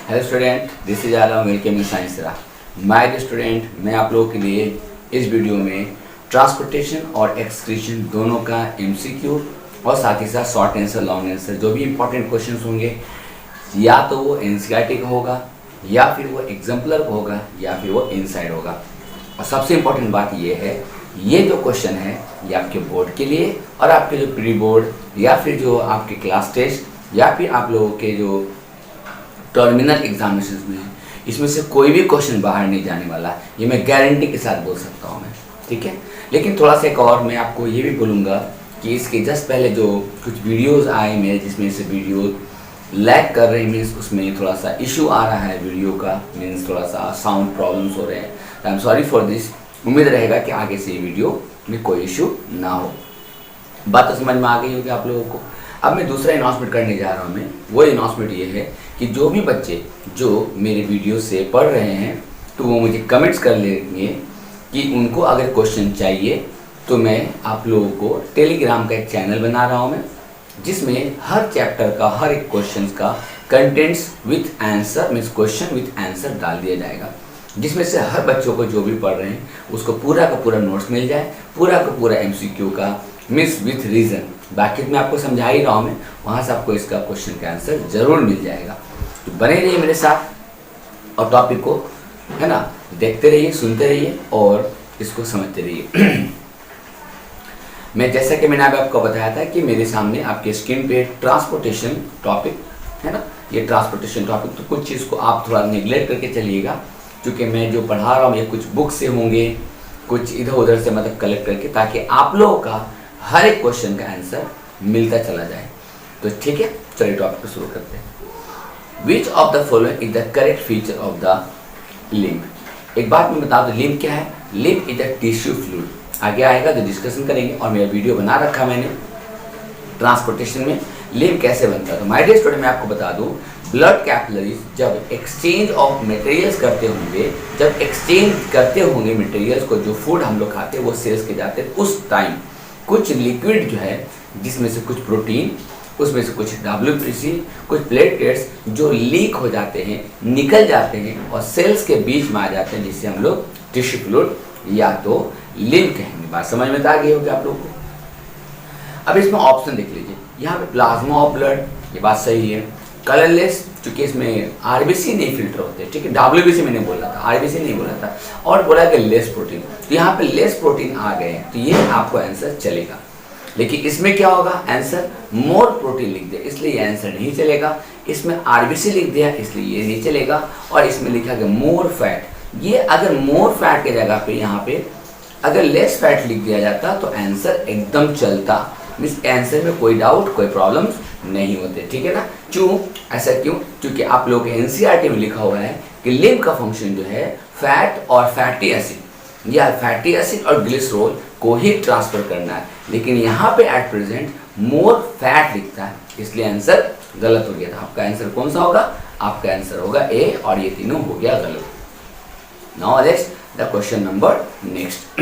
Hello student, this is Alam, welcome in science रा। My dear student, मैं आप लोगों के लिए इस वीडियो में ट्रांसपोर्टेशन और एक्सक्रीशन दोनों का एमसीक्यू और साथ ही साथ शॉर्ट आंसर, लॉन्ग आंसर, जो भी इंपॉर्टेंट क्वेश्चंस होंगे, या तो वो एनसीईआरटी का होगा, या फिर वो एग्जाम्पलर का होगा, या फिर वो इनसाइड होगा। और सबसे इम्पोर्टेंट बात ये है, ये जो क्वेश्चन है ये आपके बोर्ड के लिए और आपके जो प्री बोर्ड या फिर जो आपके क्लास टेस्ट या फिर आप लोगों के जो टर्मिनल एग्जामिनेशन में है, इसमें से कोई भी क्वेश्चन बाहर नहीं जाने वाला, ये मैं गारंटी के साथ बोल सकता हूँ मैं, ठीक है। लेकिन थोड़ा सा एक और मैं आपको ये भी बोलूँगा कि इसके जस्ट पहले जो कुछ वीडियोस आए मेरे, जिसमें से वीडियो लैग कर रहे हैं, मीन्स उसमें थोड़ा सा इशू आ रहा है वीडियो का, मीन्स थोड़ा सा साउंड प्रॉब्लम्स हो रहे हैं। I am sorry for this. उम्मीद रहेगा कि आगे से ये वीडियो में कोई इशू ना हो। बात तो समझ में आ गई होगी आप लोगों को। अब मैं दूसरा अनाउंसमेंट करने जा रहा हूँ। मैं वो अनाउंसमेंट ये है कि जो भी बच्चे जो मेरे वीडियो से पढ़ रहे हैं तो वो मुझे कमेंट्स कर लेंगे कि उनको अगर क्वेश्चन चाहिए, तो मैं आप लोगों को टेलीग्राम का एक चैनल बना रहा हूँ मैं, जिसमें हर चैप्टर का हर एक क्वेश्चन का contents with answer, means question with answer डाल दिया जाएगा, जिसमें से हर बच्चों को जो भी पढ़ रहे हैं उसको पूरा का पूरा नोट्स मिल जाए, पूरा का पूरा एमसीक्यू का मिस विथ रीज़न। बाकी मैं आपको समझा ही रहा हूँ, मैं वहाँ से आपको इसका क्वेश्चन का आंसर ज़रूर मिल जाएगा। तो बने रहिए मेरे साथ और टॉपिक को, है ना, देखते रहिए, सुनते रहिए और इसको समझते रहिए। मैं जैसा कि मैंने अभी आपको बताया था कि मेरे सामने आपके स्क्रीन पे ट्रांसपोर्टेशन टॉपिक है ना, ये ट्रांसपोर्टेशन टॉपिक, तो कुछ चीज़ को आप थोड़ा नेग्लेक्ट करके चलिएगा, क्योंकि मैं जो पढ़ा रहा हूँ ये कुछ बुक से होंगे, कुछ इधर उधर से मतलब कलेक्ट करके, ताकि आप लोगों का हर एक क्वेश्चन का आंसर मिलता चला जाए। तो ठीक है, चलिए टॉपिक को शुरू करते हैं। विच of the following is the correct feature of the lymph. एक बात मैं बता दूं, लिम्फ क्या है? Lymph is the tissue fluid. आगे आएगा तो डिस्कशन करेंगे, और मेरा वीडियो बना रखा मैंने ट्रांसपोर्टेशन में लिम्फ कैसे बनता है। तो माय डियर स्टूडेंट, मैं आपको बता दूं, ब्लड कैपिलरीज जब एक्सचेंज ऑफ मटेरियल्स करते होंगे, जब एक्सचेंज करते होंगे मटेरियल्स को, जो फूड हम लोग खाते हैं वो सेल्स के जाते हैं, उस टाइम कुछ लिक्विड जो है, जिसमें से कुछ प्रोटीन, उसमें से कुछ WBC, कुछ प्लेटलेट्स जो लीक हो जाते हैं, निकल जाते हैं और सेल्स के बीच में आ जाते हैं, जिससे हम लोग टिश्यू फ्लूइड या तो लिम्फ कहेंगे। बात समझ में तो आ गई होगी आप लोगों को। अब इसमें ऑप्शन देख लीजिए, यहाँ पे प्लाज्मा ऑफ ब्लड, ये बात सही है। कलरलेस, चूंकि इसमें RBC नहीं फिल्टर होते, ठीक है, WBC मैंने बोला था, RBC नहीं बोला था, और बोला कि लेस प्रोटीन, तो यहाँ पे लेस प्रोटीन आ गए हैं, तो ये आपको आंसर चलेगा। लेकिन इसमें क्या होगा, आंसर मोर प्रोटीन लिख दिया, इसलिए ये आंसर नहीं चलेगा। इसमें RBC लिख दिया, इसलिए ये नहीं चलेगा। और इसमें लिखा गया मोर फैट, ये अगर मोर फैट की जगह पे यहाँ पे अगर लेस फैट लिख दिया जाता तो आंसर एकदम चलता, मीन्स आंसर में कोई डाउट, कोई प्रॉब्लम नहीं होते, ठीक है ना। क्यों ऐसा? क्यों? क्योंकि आप लोगों के एनसीईआरटी में लिखा हुआ है कि लिम्फ का फंक्शन जो है फैट और फैटी एसिड, या फैटी एसिड और ग्लिसरॉल को ही ट्रांसफर करना है, लेकिन यहाँ पे एट प्रेजेंट मोर फैट लिखता है, इसलिए आंसर गलत हो गया था। आपका आंसर कौन सा होगा? आपका आंसर होगा ए, और ये तीनों हो गया गलत। Now let's the question number next.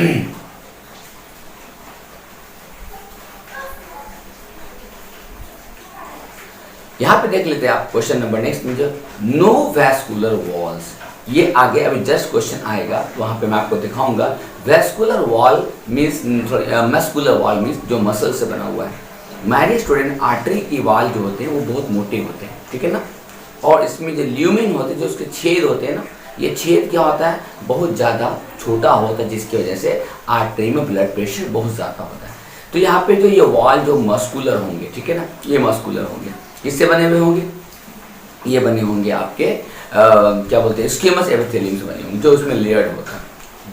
यहाँ पे देख लेते हैं आप क्वेश्चन नंबर नेक्स्ट में, जो नो वैस्कुलर वॉल्स, ये आगे अभी जस्ट क्वेश्चन आएगा, तो वहाँ पे मैं आपको दिखाऊंगा। Vascular wall means, muscular wall means जो मसल से बना हुआ है। हमारे स्टूडेंट, आर्टरी की वॉल जो होते हैं वो बहुत मोटे होते हैं, ठीक है ना, और इसमें जो ल्यूमेन होते हैं, जो उसके छेद होते हैं ना, ये छेद क्या होता है, बहुत ज़्यादा छोटा होता है, जिसकी वजह से आर्टरी में ब्लड प्रेशर बहुत ज़्यादा होता है। तो यहाँ पे जो ये वॉल जो मस्कुलर होंगे, ठीक है ना, ये मस्कुलर होंगे, किससे बने हुए होंगे? ये बने होंगे आपके क्या बोलते हैं, स्क्विमस एपिथेलियम से बने होंगे, जो उसमें लेयर्ड होता है।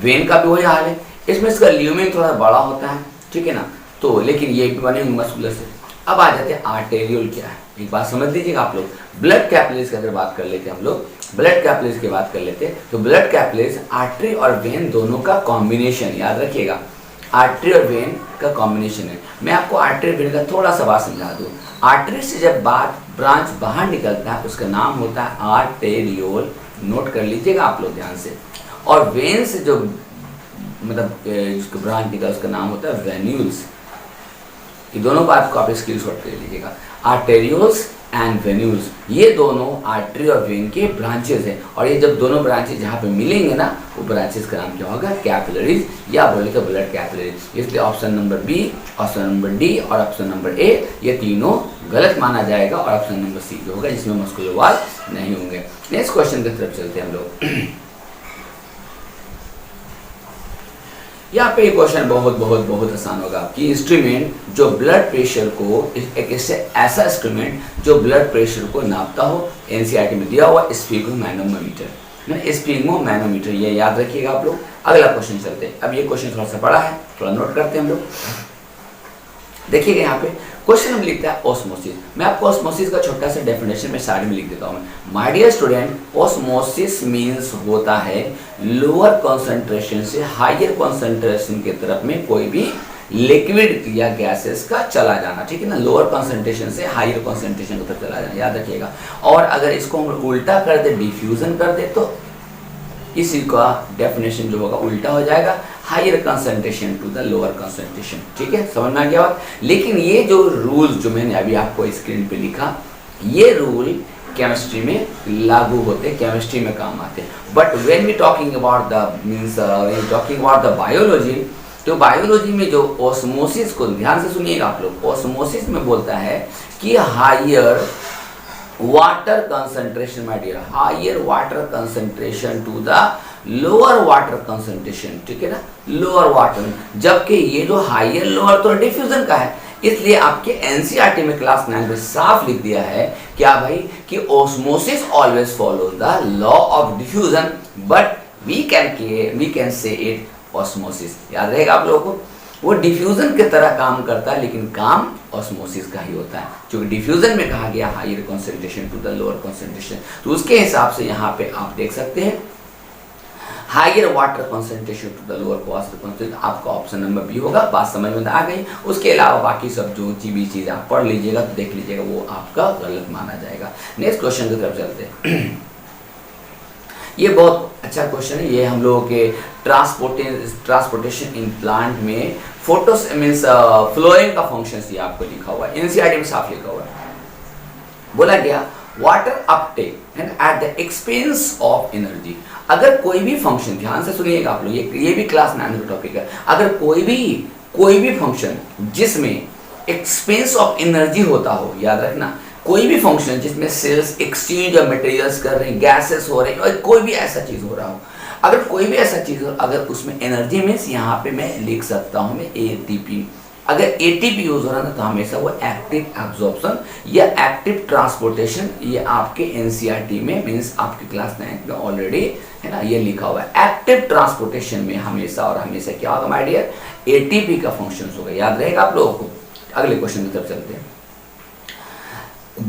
वेन का भी वही हाल है, इसमें इसका ल्यूमेन थोड़ा बड़ा होता है, ठीक है ना, तो लेकिन ये भी बने होंगे मस्कुलर से। अब आ जाते हैं आर्टेरियोल क्या है, एक बात समझ लीजिएगा आप लोग। ब्लड कैपिलरीज की अगर बात कर लेते हैं हम लोग, ब्लड कैपिलरीज की बात कर लेते हैं, तो ब्लड कैपिलरीज आर्टरी और वेन दोनों का कॉम्बिनेशन, याद रखिएगा, आर्टरी और वेन का कॉम्बिनेशन है। मैं आपको आर्टरी वेन का थोड़ा सा बात समझा दूँ। आर्टरी से जब ब्रांच बाहर निकलता है उसका नाम होता है आर्टेरियोल, नोट कर लीजिएगा आप लोग ध्यान से। और वेन से जो मतलब जिसको ब्रांच निकला उसका नाम होता है वेन्यूल्स। ये दोनों बात को आप स्क्रीनशॉट कर लीजिएगा। आर्टेरियोल्स एंड वेन्यूज, ये दोनों आर्टरी और वेन के ब्रांचेस हैं, और ये जब दोनों ब्रांचेस जहाँ पे मिलेंगे ना, वो ब्रांचेस का नाम क्या होगा, कैपिलरीज, या बोले तो ब्लड कैपिलरीज। इसलिए option number B, option number D और ऑप्शन नंबर ए ये तीनों गलत माना जाएगा, और ऑप्शन नंबर सी जो होगा जिसमें मस्कुलर वॉल नहीं होंगे। नेक्स्ट क्वेश्चन की तरफ चलते हैं हम लोग। यहाँ पे क्वेश्चन बहुत बहुत बहुत आसान होगा कि इंस्ट्रूमेंट जो ब्लड प्रेशर को, एक ऐसा इंस्ट्रूमेंट जो ब्लड प्रेशर को नापता हो, एनसीईआरटी में दिया हुआ स्फिग्मोमैनोमीटर, स्फिग्मोमैनोमीटर, ये याद रखिएगा आप लोग। अगला क्वेश्चन चलते हैं। अब ये क्वेश्चन थोड़ा सा बड़ा है, थोड़ा नोट करते हैं हम लोग। देखिएगा यहाँ पे क्वेश्चन हम लिखता है ऑस्मोसिस। मैं आपको ऑस्मोसिस का छोटा सा डेफिनेशन में साइड में लिख देता हूँ। My dear student, osmosis means होता है लोअर कंसंट्रेशन से हायर कंसंट्रेशन की तरफ में कोई भी लिक्विड या गैसेस का चला जाना, ठीक है ना, लोअर कंसंट्रेशन से हायर कंसंट्रेशन की तरफ चला जाना, याद रखिएगा। और अगर इसको हम उल्टा कर दे, डिफ्यूजन कर दे, तो इसी का डेफिनेशन जो होगा उल्टा हो जाएगा, higher concentration to the lower concentration, ठीक है, समझ में आ गया बात। लेकिन ये जो रूल जो मैंने अभी आपको स्क्रीन पे लिखा, ये रूल केमिस्ट्री में लागू होते, केमिस्ट्री में काम आते, but when we talking about the means when talking about the biology, तो बायोलॉजी में जो ऑस्मोसिस को ध्यान से सुनिएगा आप लोग, ऑस्मोसिस में बोलता है कि higher water concentration, my dear, higher water concentration to the lower water concentration, ठीक है ना, लोअर वाटर, जबकि ये जो हायर लोअर तो डिफ्यूजन का है। इसलिए आपके एनसीईआरटी में क्लास 9 में साफ लिख दिया है क्या भाई, कि osmosis always follow the law of diffusion, but we can say it osmosis. याद रहेगा आप लोगों को, वो डिफ्यूजन की तरह काम करता है, लेकिन काम ऑस्मोसिस का ही होता है, क्योंकि डिफ्यूजन में कहा गया higher concentration to the lower concentration. तो उसके हिसाब से यहाँ पे आप देख सकते हैं higher water concentration to the lower concentration, आपका ऑप्शन नंबर बी होगा। बात समझ में आ गई। उसके अलावा बाकी सब जो भी चीज़ आप पढ़ लीजिएगा तो देख लीजिएगा, वो आपका गलत माना जाएगा। नेक्स्ट क्वेश्चन की तरफ चलते हैं। ये बहुत अच्छा क्वेश्चन है, ये हम लोगों के ट्रांसपोर्टेशन इन प्लांट में फोटोस मीन्स फ्लोएम का फंक्शन ये आपको लिखा हुआ है, एनसीईआरटी में साफ लिखा हुआ है। बोला गया water Uptake and at the expense of energy. अगर कोई भी फंक्शन, ध्यान से सुनिएगा आप लोग, ये भी क्लास 9 का टॉपिक है। अगर कोई भी फंक्शन जिसमें एक्सपेंस ऑफ एनर्जी होता हो, याद रखना, कोई भी फंक्शन जिसमें सेल्स एक्सचेंज ऑफ मटेरियल्स कर रहे हैं, गैसेस हो रहे हैं, और कोई भी ऐसा चीज हो रहा हो, अगर कोई भी ऐसा चीज हो, अगर उसमें एनर्जी मीन्स यहाँ पे मैं लिख सकता हूँ मैं एटीपी, अगर एटीपी यूज हो रहा है तो हमेशा वो एक्टिव एब्जॉर्प्शन या एक्टिव ट्रांसपोर्टेशन, ये आपके एनसीईआरटी में मीन्स आपके क्लास 9 में ऑलरेडी है ना, ये लिखा हुआ है। एक्टिव ट्रांसपोर्टेशन में हमेशा और हमेशा क्या होगा माय डियर, एटीपी का फंक्शन होगा, याद रहेगा आप लोगों को। अगले क्वेश्चन की तरफ चलते हैं।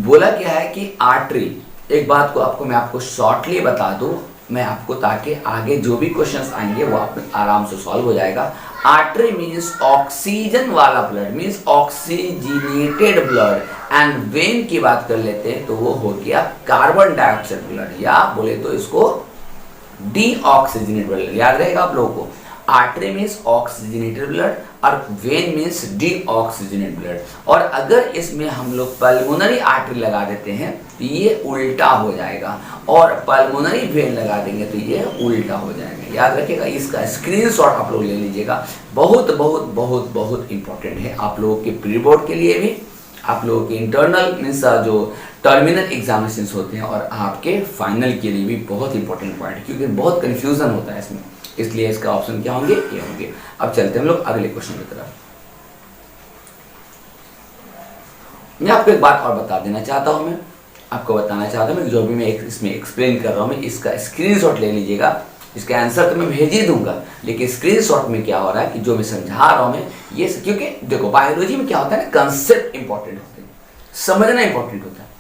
बोला क्या है कि आर्टरी, एक बात को मैं आपको शॉर्टली बता दूं मैं आपको, ताकि आगे जो भी क्वेश्चंस आएंगे वो आप आराम से सॉल्व हो जाएगा। आर्टरी मींस ऑक्सीजन वाला blood, means oxygenated blood, and when की बात कर लेते हैं तो वो हो गया कार्बन डाइऑक्साइड ब्लड, या बोले तो इसको डीऑक्सीजनेटेड ब्लड, याद रहेगा आप लोगों को। आर्टरी मीन्स ऑक्सीजनेटेड ब्लड और वेन मीन्स डीऑक्सीजनेटेड ब्लड। और अगर इसमें हम लोग पल्मोनरी आर्टरी लगा देते हैं तो ये उल्टा हो जाएगा, और पल्मोनरी वेन लगा देंगे तो ये उल्टा हो जाएगा। याद रखिएगा, इसका स्क्रीनशॉट आप लोग ले लीजिएगा, बहुत बहुत बहुत बहुत इंपॉर्टेंट है आप लोगों के प्री बोर्ड के लिए भी, आप लोगों के इंटरनल मीन्स जो टर्मिनल एग्जामिनेशन होते हैं, और आपके फाइनल के लिए भी बहुत इंपॉर्टेंट पॉइंट है, क्योंकि बहुत कंफ्यूजन होता है इसमें, इसलिए इसका ऑप्शन क्या होंगे, ये होंगे। अब चलते हैं हम लोग अगले क्वेश्चन की तरफ। मैं आपको एक बात और बता देना चाहता हूं, मैं आपको बताना चाहता हूं, जो भी मैं इसमें एक्सप्लेन कर रहा हूं, मैं इसका स्क्रीनशॉट ले लीजिएगा। इसका आंसर तो मैं भेज ही दूंगा, लेकिन स्क्रीनशॉट में क्या हो रहा है कि जो मैं समझा रहा हूं मैं ये, क्योंकि देखो बायोलॉजी में क्या होता है ना, कंसेप्ट इंपॉर्टेंट होते हैं, समझना इंपॉर्टेंट होता है।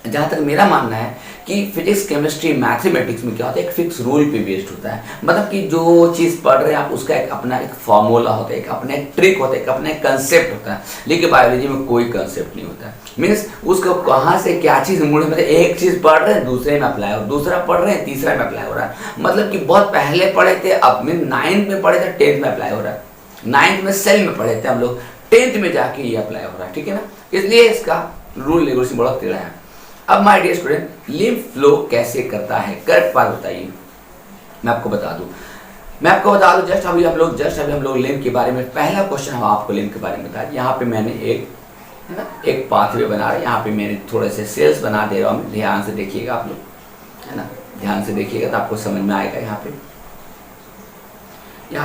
जहाँ तक मेरा मानना है कि फिजिक्स, केमिस्ट्री, मैथमेटिक्स में क्या होता है, एक फिक्स रूल पे बेस्ड होता है, मतलब कि जो चीज़ पढ़ रहे हैं आप उसका एक अपना एक फॉर्मूला होता है, एक अपना एक ट्रिक होता है, एक अपना एक कंसेप्ट होता है। लेकिन बायोलॉजी में कोई कंसेप्ट नहीं होता है, मीन्स उसको कहाँ से क्या चीज़ मुड़े, मतलब एक चीज़ पढ़ रहे हैं दूसरे में अप्लाई, और दूसरा पढ़ रहे हैं तीसरा में अप्लाई हो रहा है, मतलब कि बहुत पहले पढ़े थे, अब मीन 9th में पढ़े थे 10th में अप्लाई हो रहा है, 9th में सेल में पढ़े थे हम लोग, 10th में जाके ये अप्लाई हो रहा है, ठीक है ना। इसलिए इसका रूल रेगुलेशन बड़ा टेढ़ा है। अब my dear student, lymph flow कैसे करता है, करेक्ट बात बताइए। मैं आपको बता दूं जस्ट अभी हम लोग लिम्फ के बारे में, पहला क्वेश्चन हम आपको लिम्फ के बारे में बताया। यहाँ पे मैंने एक पाथवे बना रहा है, यहाँ पे मैंने थोड़े से सेल्स बना दे रहा हूँ। ध्यान से देखिएगा आप लोग, है ना, ध्यान से देखिएगा तो आपको समझ में आएगा। यहाँ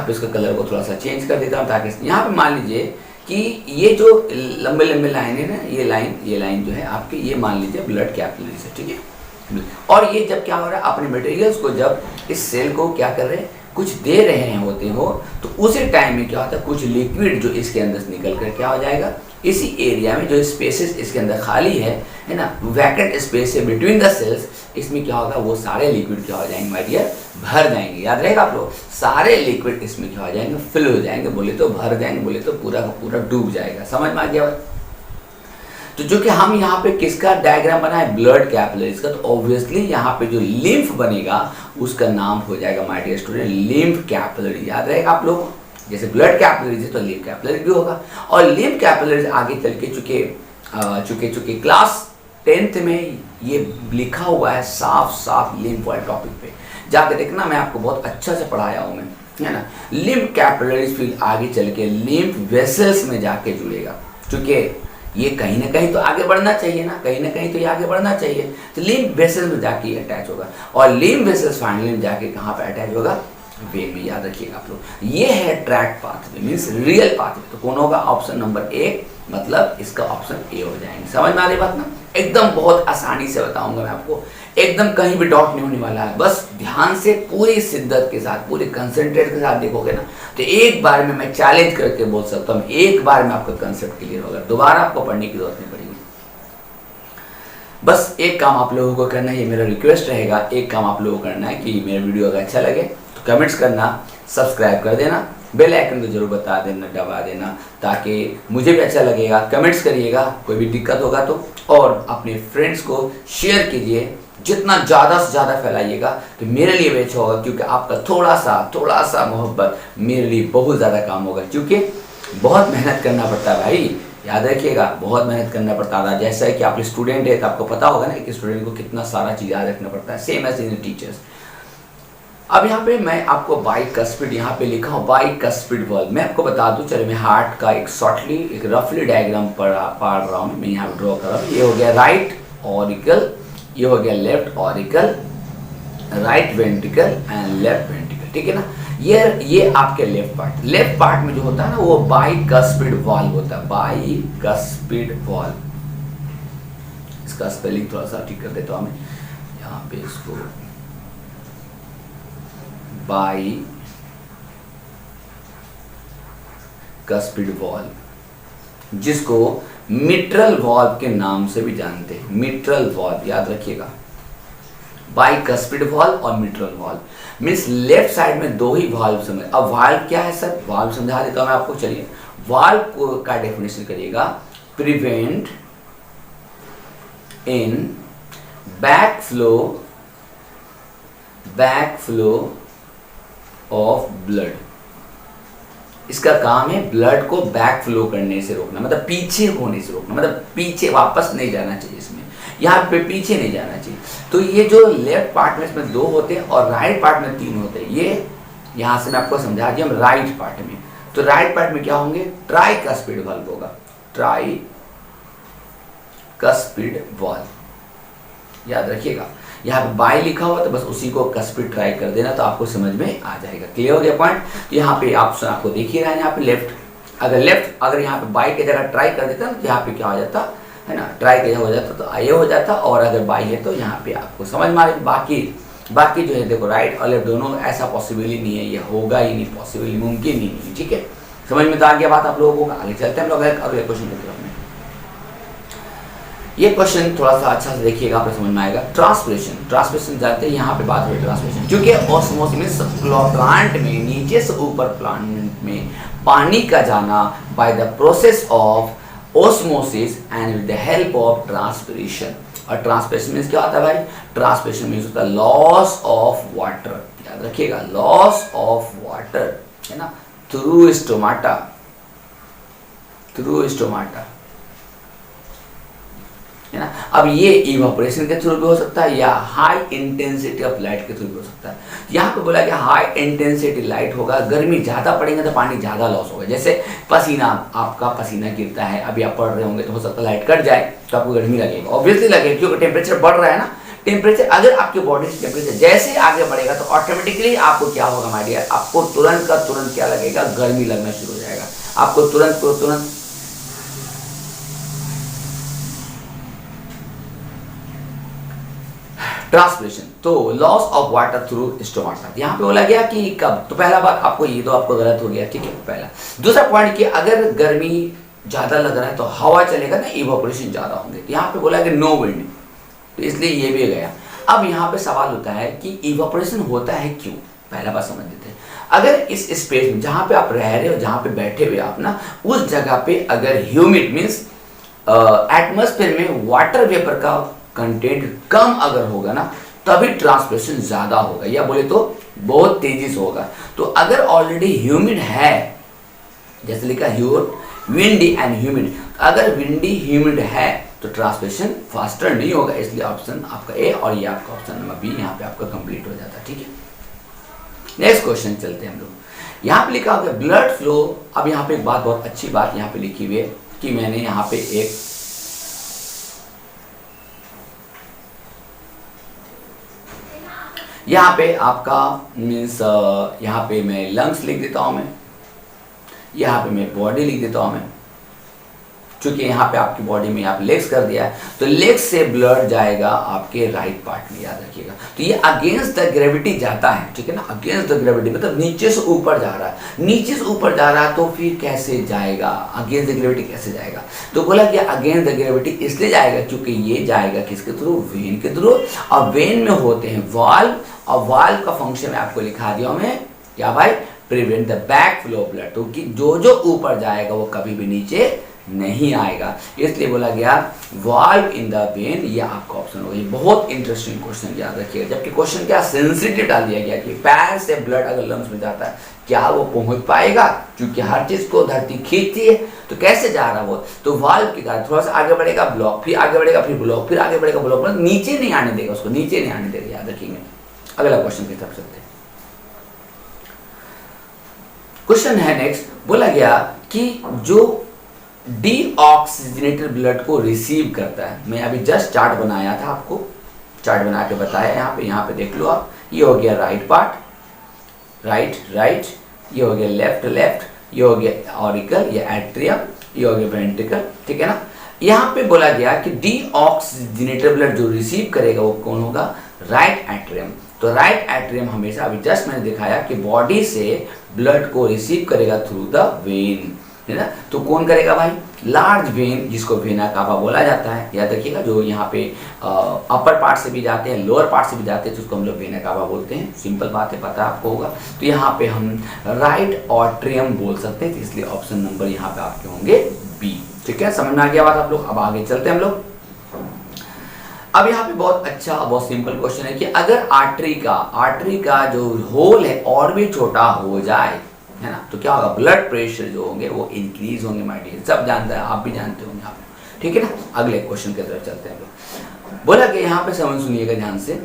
पे इसका कलर को थोड़ा सा चेंज कर देता हूँ ताकि यहाँ पे मान लीजिए कि ये जो लंबे लंबे लाइन है ना, ये लाइन जो है आपकी, ये मान लीजिए ब्लड कैपिलरीज है, ठीक है। और ये जब क्या हो रहा है, अपने मटेरियल्स को जब इस सेल को क्या कर रहे हैं, कुछ दे रहे हैं होते हो, तो उसी टाइम में क्या होता है, कुछ लिक्विड जो इसके अंदर से निकल कर क्या हो जाएगा, इसी एरिया में जो स्पेसेस इसके अंदर खाली है ना, वैकेंट स्पेस है बिटवीन द सेल्स, इसमें क्या होगा, वो सारे लिक्विड क्या हो जाएंगे माय डियर, भर जाएंगे। याद रहेगा आप लोग, सारे लिक्विड इसमें क्या हो जाएंगे, फिल हो जाएंगे, बोले तो भर जाएंगे, बोले तो पूरा का पूरा डूब जाएगा। समझ में आ गया? तो जो कि हम यहाँ पे किसका डायग्राम बनाए, ब्लड कैपिलरीज का, तो ऑब्वियसली यहाँ पे जो लिम्फ बनेगा उसका नाम हो जाएगा my dear student lymph capillary. याद रहेगा आप लोग, जैसे ब्लड कैपिलरीज है तो लिम्फ कैपिलरी भी होगा। और लिम्फ कैपिलरीज आगे चल के चूंकि क्लास 10th में ये लिखा हुआ है साफ साफ लिम्फ वाले टॉपिक पे, जाके देखना, मैं आपको बहुत अच्छा से पढ़ाया हूँ मैं, है ना। लिम्फ कैपिलरीज फिर आगे चल के लिम्फ वेसल्स में जाके जुड़ेगा, क्योंकि ये कहीं ना कहीं तो आगे बढ़ना चाहिए ना, कहीं ना कहीं तो ये आगे बढ़ना चाहिए, तो लिम्फ वेसल्स में जाके ये अटैच होगा। और लिम्फ वेसल्स फाइनली में जाके कहाँ पे अटैच होगा, वेन में। याद रखिएगा आप लोग, ये है track pathway, means real pathway. तो कौन होगा, ऑप्शन नंबर 1, मतलब इसका ऑप्शन ए हो जाएंगे। समझ में आ रही बात ना, एकदम बहुत आसानी से बताऊंगा मैं आपको, एकदम कहीं भी डाउट नहीं होने वाला है। बस ध्यान से पूरी शिद्दत के साथ, पूरे कंसंट्रेट के साथ देखोगे ना, तो एक बार में मैं चैलेंज करके बोल सकता हूँ, एक बार में आपका कंसेप्ट क्लियर होगा, दोबारा आपको पढ़ने की जरूरत नहीं पड़ेगी। बस एक काम आप लोगों को करना है, ये मेरा रिक्वेस्ट रहेगा, एक काम आप लोगों को करना है कि मेरा वीडियो अगर अच्छा लगे तो कमेंट्स करना, सब्सक्राइब कर देना, बेल आइकन तो जरूर बता देना, दबा देना, ताकि मुझे भी अच्छा लगेगा। कमेंट्स करिएगा, कोई भी दिक्कत होगा तो, और अपने फ्रेंड्स को शेयर कीजिए, जितना ज़्यादा से ज़्यादा फैलाइएगा तो मेरे लिए भी अच्छा होगा, क्योंकि आपका थोड़ा सा मोहब्बत मेरे लिए बहुत ज़्यादा काम होगा, क्योंकि बहुत मेहनत करना पड़ता है भाई। याद रखिएगा, बहुत मेहनत करना पड़ता था। जैसा है कि आप स्टूडेंट है तो आपको पता होगा ना कि स्टूडेंट को कितना सारा चीज़ याद रखना पड़ता है, सेम एज इन टीचर्स। अब यहाँ पे मैं आपको बाइकस्पिड यहाँ पे लिखा हूँ, बाइकस्पिड वॉल्व। मैं आपको बता दूँ, चलो मैं हार्ट का एक रफली डायग्राम पढ़ रहा हूँ, मैं यहाँ ड्रॉ कर रहा हूँ। ये हो गया राइट ऑरिकल, ये हो गया left auricle, right ventricle and left ventricle, ठीक है ना। ये आपके लेफ्ट पार्ट में जो होता है ना, वो बाइकस्पिड वॉल्व होता है, बाइकस्पिड वॉल्व। इसका स्पेलिंग थोड़ा सा ठीक कर देता हूँ मैं यहाँ पे, इसको बाइकस्पिड वॉल्व, जिसको मिट्रल वॉल्व के नाम से भी जानते हैं, मिट्रल वॉल्व। याद रखिएगा, बाइकस्पिड वॉल्व और mitral valve, means left side में दो ही वॉल्व समझ। अब वॉल्व क्या है सर, वॉल्व समझा देता हूं मैं आपको। चलिए, वॉल्व को का डेफिनेशन करिएगा, prevent in back flow of blood. इसका काम है ब्लड को बैक फ्लो करने से रोकना, मतलब पीछे होने से रोकना, मतलब पीछे वापस नहीं जाना चाहिए, इसमें यहाँ पे पीछे नहीं जाना चाहिए। तो ये जो लेफ्ट पार्ट में इसमें 2 होते हैं और राइट पार्ट में 3 होते हैं। ये यहाँ से मैं आपको समझा दिया, हम राइट पार्ट में, तो राइट पार्ट में क्या होंगे, ट्राइकस्पिड वॉल्व होगा, ट्राइकस्पिड वॉल्व। याद रखिएगा, यहाँ पे बाई लिखा हुआ तो बस उसी को कस्पिड ट्राई कर देना, तो आपको समझ में आ जाएगा। क्लियर हो गया पॉइंट। यहाँ पे ऑप्शन आपको देखिए रहा है, यहाँ पे लेफ्ट, अगर यहाँ पे बाई की जगह ट्राई कर देता तो यहाँ पे क्या हो जाता है ना, ट्राई किया हो जाता तो ये हो जाता, और अगर बाई है तो यहाँ पे आपको समझ में आ रही। बाकी जो है देखो, राइट और लेफ्ट दोनों ऐसा पॉसिबल ही नहीं है, ये होगा ही नहीं, पॉसिबल मुमकिन ही नहीं। ठीक है, समझ में तो आ गया बात आप लोगों को। आगे चलते हैं हम लोग अगले क्वेश्चन की तरफ में। ये क्वेश्चन थोड़ा सा अच्छा से देखिएगा, आपको समझ में आएगा। ट्रांसपिरेशन जानते हैं, यहाँ पे बात हो रही है ट्रांसपिरेशन, क्योंकि ऑस्मोसिस प्लांट में नीचे से ऊपर प्लांट में पानी का जाना by the process of osmosis and with the help of transpiration. और ट्रांसपिरेशन मीन्स क्या होता है भाई, ट्रांसपिरेशन मीन्स होता है लॉस ऑफ वाटर। याद रखिएगा, लॉस ऑफ वाटर है ना, थ्रू स्टोमाटा है ना। अब ये इवापोरेशन के थ्रू भी हो सकता है या हाई इंटेंसिटी ऑफ लाइट के थ्रू भी हो सकता है। यहाँ पे बोला कि हाई इंटेंसिटी लाइट होगा, गर्मी ज़्यादा पड़ेगा तो पानी ज़्यादा लॉस होगा। जैसे पसीना, आपका पसीना गिरता है, अभी आप पढ़ रहे होंगे तो हो सकता है लाइट कट जाए तो आपको गर्मी लगेगा, ऑब्वियसली लगेगा, क्योंकि टेम्परेचर बढ़ रहा है ना। टेम्परेचर, अगर आपकी बॉडी से टेम्परेचर जैसे आगे बढ़ेगा तो ऑटोमेटिकली आपको क्या होगा माय डियर, आपको तुरंत का तुरंत क्या लगेगा, गर्मी लगना शुरू हो जाएगा। आपको तुरंत ट्रांसपिरेशन, तो loss of water through stomata. यहाँ पे बोला गया कि कब, तो पहला बात आपको ये तो आपको गलत हो गया, ठीक है पहला। दूसरा पॉइंट कि अगर गर्मी ज्यादा लग रहा है तो हवा चलेगा ना, इवापोरेशन ज्यादा होंगे। यहाँ पे बोला कि नो विंड, तो इसलिए ये भी गया। अब यहाँ पे सवाल होता है कि इवापोरेशन होता है क्यों, पहला बात समझ लेते हैं। अगर इस स्पेस में जहाँ पे आप रह रहे हो, जहाँ पे बैठे हुए आप ना, उस जगह पे अगर ह्यूमिड मीन्स एटमॉस्फेयर में वाटर वेपर का कंटेंट कम अगर होगा ना, तभी ट्रांसपिरेशन ज्यादा होगा, या बोले तो बहुत तेजी से होगा। तो अगर ऑलरेडी ह्यूमिड है, जैसे लिखा विंडी एंड ह्यूमिड, अगर विंडी ह्यूमिड है तो ट्रांसपिरेशन फास्टर नहीं होगा, इसलिए ऑप्शन आपका ए और ये आपका ऑप्शन नंबर बी यहाँ पे आपका कंप्लीट हो जाता है, ठीक है। नेक्स्ट क्वेश्चन चलते हैं हम लोग। यहाँ पे लिखा होगा ब्लड फ्लो। अब यहाँ पे एक बात, बहुत अच्छी बात यहाँ पे लिखी हुई है कि मैंने यहाँ पे एक यहाँ पे आपका मीन्स यहाँ पे मैं लंग्स लिख देता हूँ, मैं यहाँ पे मैं बॉडी लिख देता हूँ मैं, क्योंकि यहाँ पे आपकी बॉडी में यहाँ पे लेग्स कर दिया है, तो लेग्स से ब्लड जाएगा आपके राइट पार्ट में, याद रखिएगा। तो ये अगेंस्ट द ग्रेविटी जाता है, ठीक है ना, अगेंस्ट द ग्रेविटी मतलब नीचे से ऊपर जा रहा है, नीचे से ऊपर जा रहा है, तो फिर कैसे जाएगा, अगेंस्ट द ग्रेविटी कैसे जाएगा। तो बोला कि अगेंस्ट द ग्रेविटी इसलिए जाएगा क्योंकि ये जाएगा किसके थ्रू, वेन के थ्रू, और वेन में होते हैं वाल्व, और वाल्व का फंक्शन आपको लिखा दिया मैं क्या भाई, prevent the back flow of blood, तो कि जो ऊपर जाएगा वो कभी भी नीचे नहीं आएगा, इसलिए बोला गया वाल्व इन द वेन, ये आपका ऑप्शन होगा। ये बहुत इंटरेस्टिंग क्वेश्चन, याद रखिएगा। जबकि क्वेश्चन क्या सेंसिटिव डाल दिया गया कि पैर से ब्लड अगर लंग्स में जाता है क्या वो पहुंच पाएगा, क्योंकि हर चीज को धरती खींचती है, तो कैसे जा रहा वो, तो वाल्व के कारण थोड़ा सा आगे बढ़ेगा ब्लॉक, फिर आगे बढ़ेगा, फिर ब्लॉक, फिर आगे बढ़ेगा ब्लॉक, मतलब नीचे नहीं आने देगा, उसको नीचे नहीं आने देगा, याद रखेंगे। अगला क्वेश्चन की तरफ चलते हैं। क्वेश्चन है नेक्स्ट, बोला गया कि जो डीऑक्सीजनेटेड ब्लड को रिसीव करता है, मैं अभी जस्ट चार्ट बनाया था, आपको चार्ट बना के बताया, यहाँ पे देख लो आप, ये हो गया राइट पार्ट, राइट, ये हो गया लेफ्ट, ये हो गया ऑरिकल या एट्रियम, ये हो गया वेंट्रिकल, ठीक है ना। यहाँ पे बोला गया कि डीऑक्सीजनेटेड ब्लड जो रिसीव करेगा वो कौन होगा, राइट एट्रियम। तो राइट एट्रियम हमेशा, अभी जस्ट मैंने दिखाया कि बॉडी से ब्लड को रिसीव करेगा थ्रू द वेन, है ना। तो कौन करेगा भाई, लार्ज वेन, जिसको वेना कावा बोला जाता है, याद रखिएगा। जो यहाँ पे अपर पार्ट से भी जाते हैं, लोअर पार्ट से भी जाते हैं, तो उसको हम लोग वेना कावा बोलते हैं, सिंपल बात है, पता आपको होगा। तो यहाँ पे हम राइट ऑट्रियम बोल सकते हैं, तो इसलिए ऑप्शन नंबर यहाँ पे आपके होंगे बी, ठीक है। समझ में आ गया बात आप लोग। अब आगे चलते हैं हम लोग। अब यहाँ पे बहुत अच्छा, बहुत सिंपल क्वेश्चन है कि अगर आर्टरी का जो होल है और भी छोटा हो जाए, है ना, तो क्या होगा, ब्लड प्रेशर जो होंगे वो इंक्रीज होंगे, माय डियर, सब जानता है, आप भी जानते होंगे आप, ठीक है ना। अगले क्वेश्चन की तरफ चलते हैं। बोला कि यहाँ पे समझ सुनिएगा ध्यान से,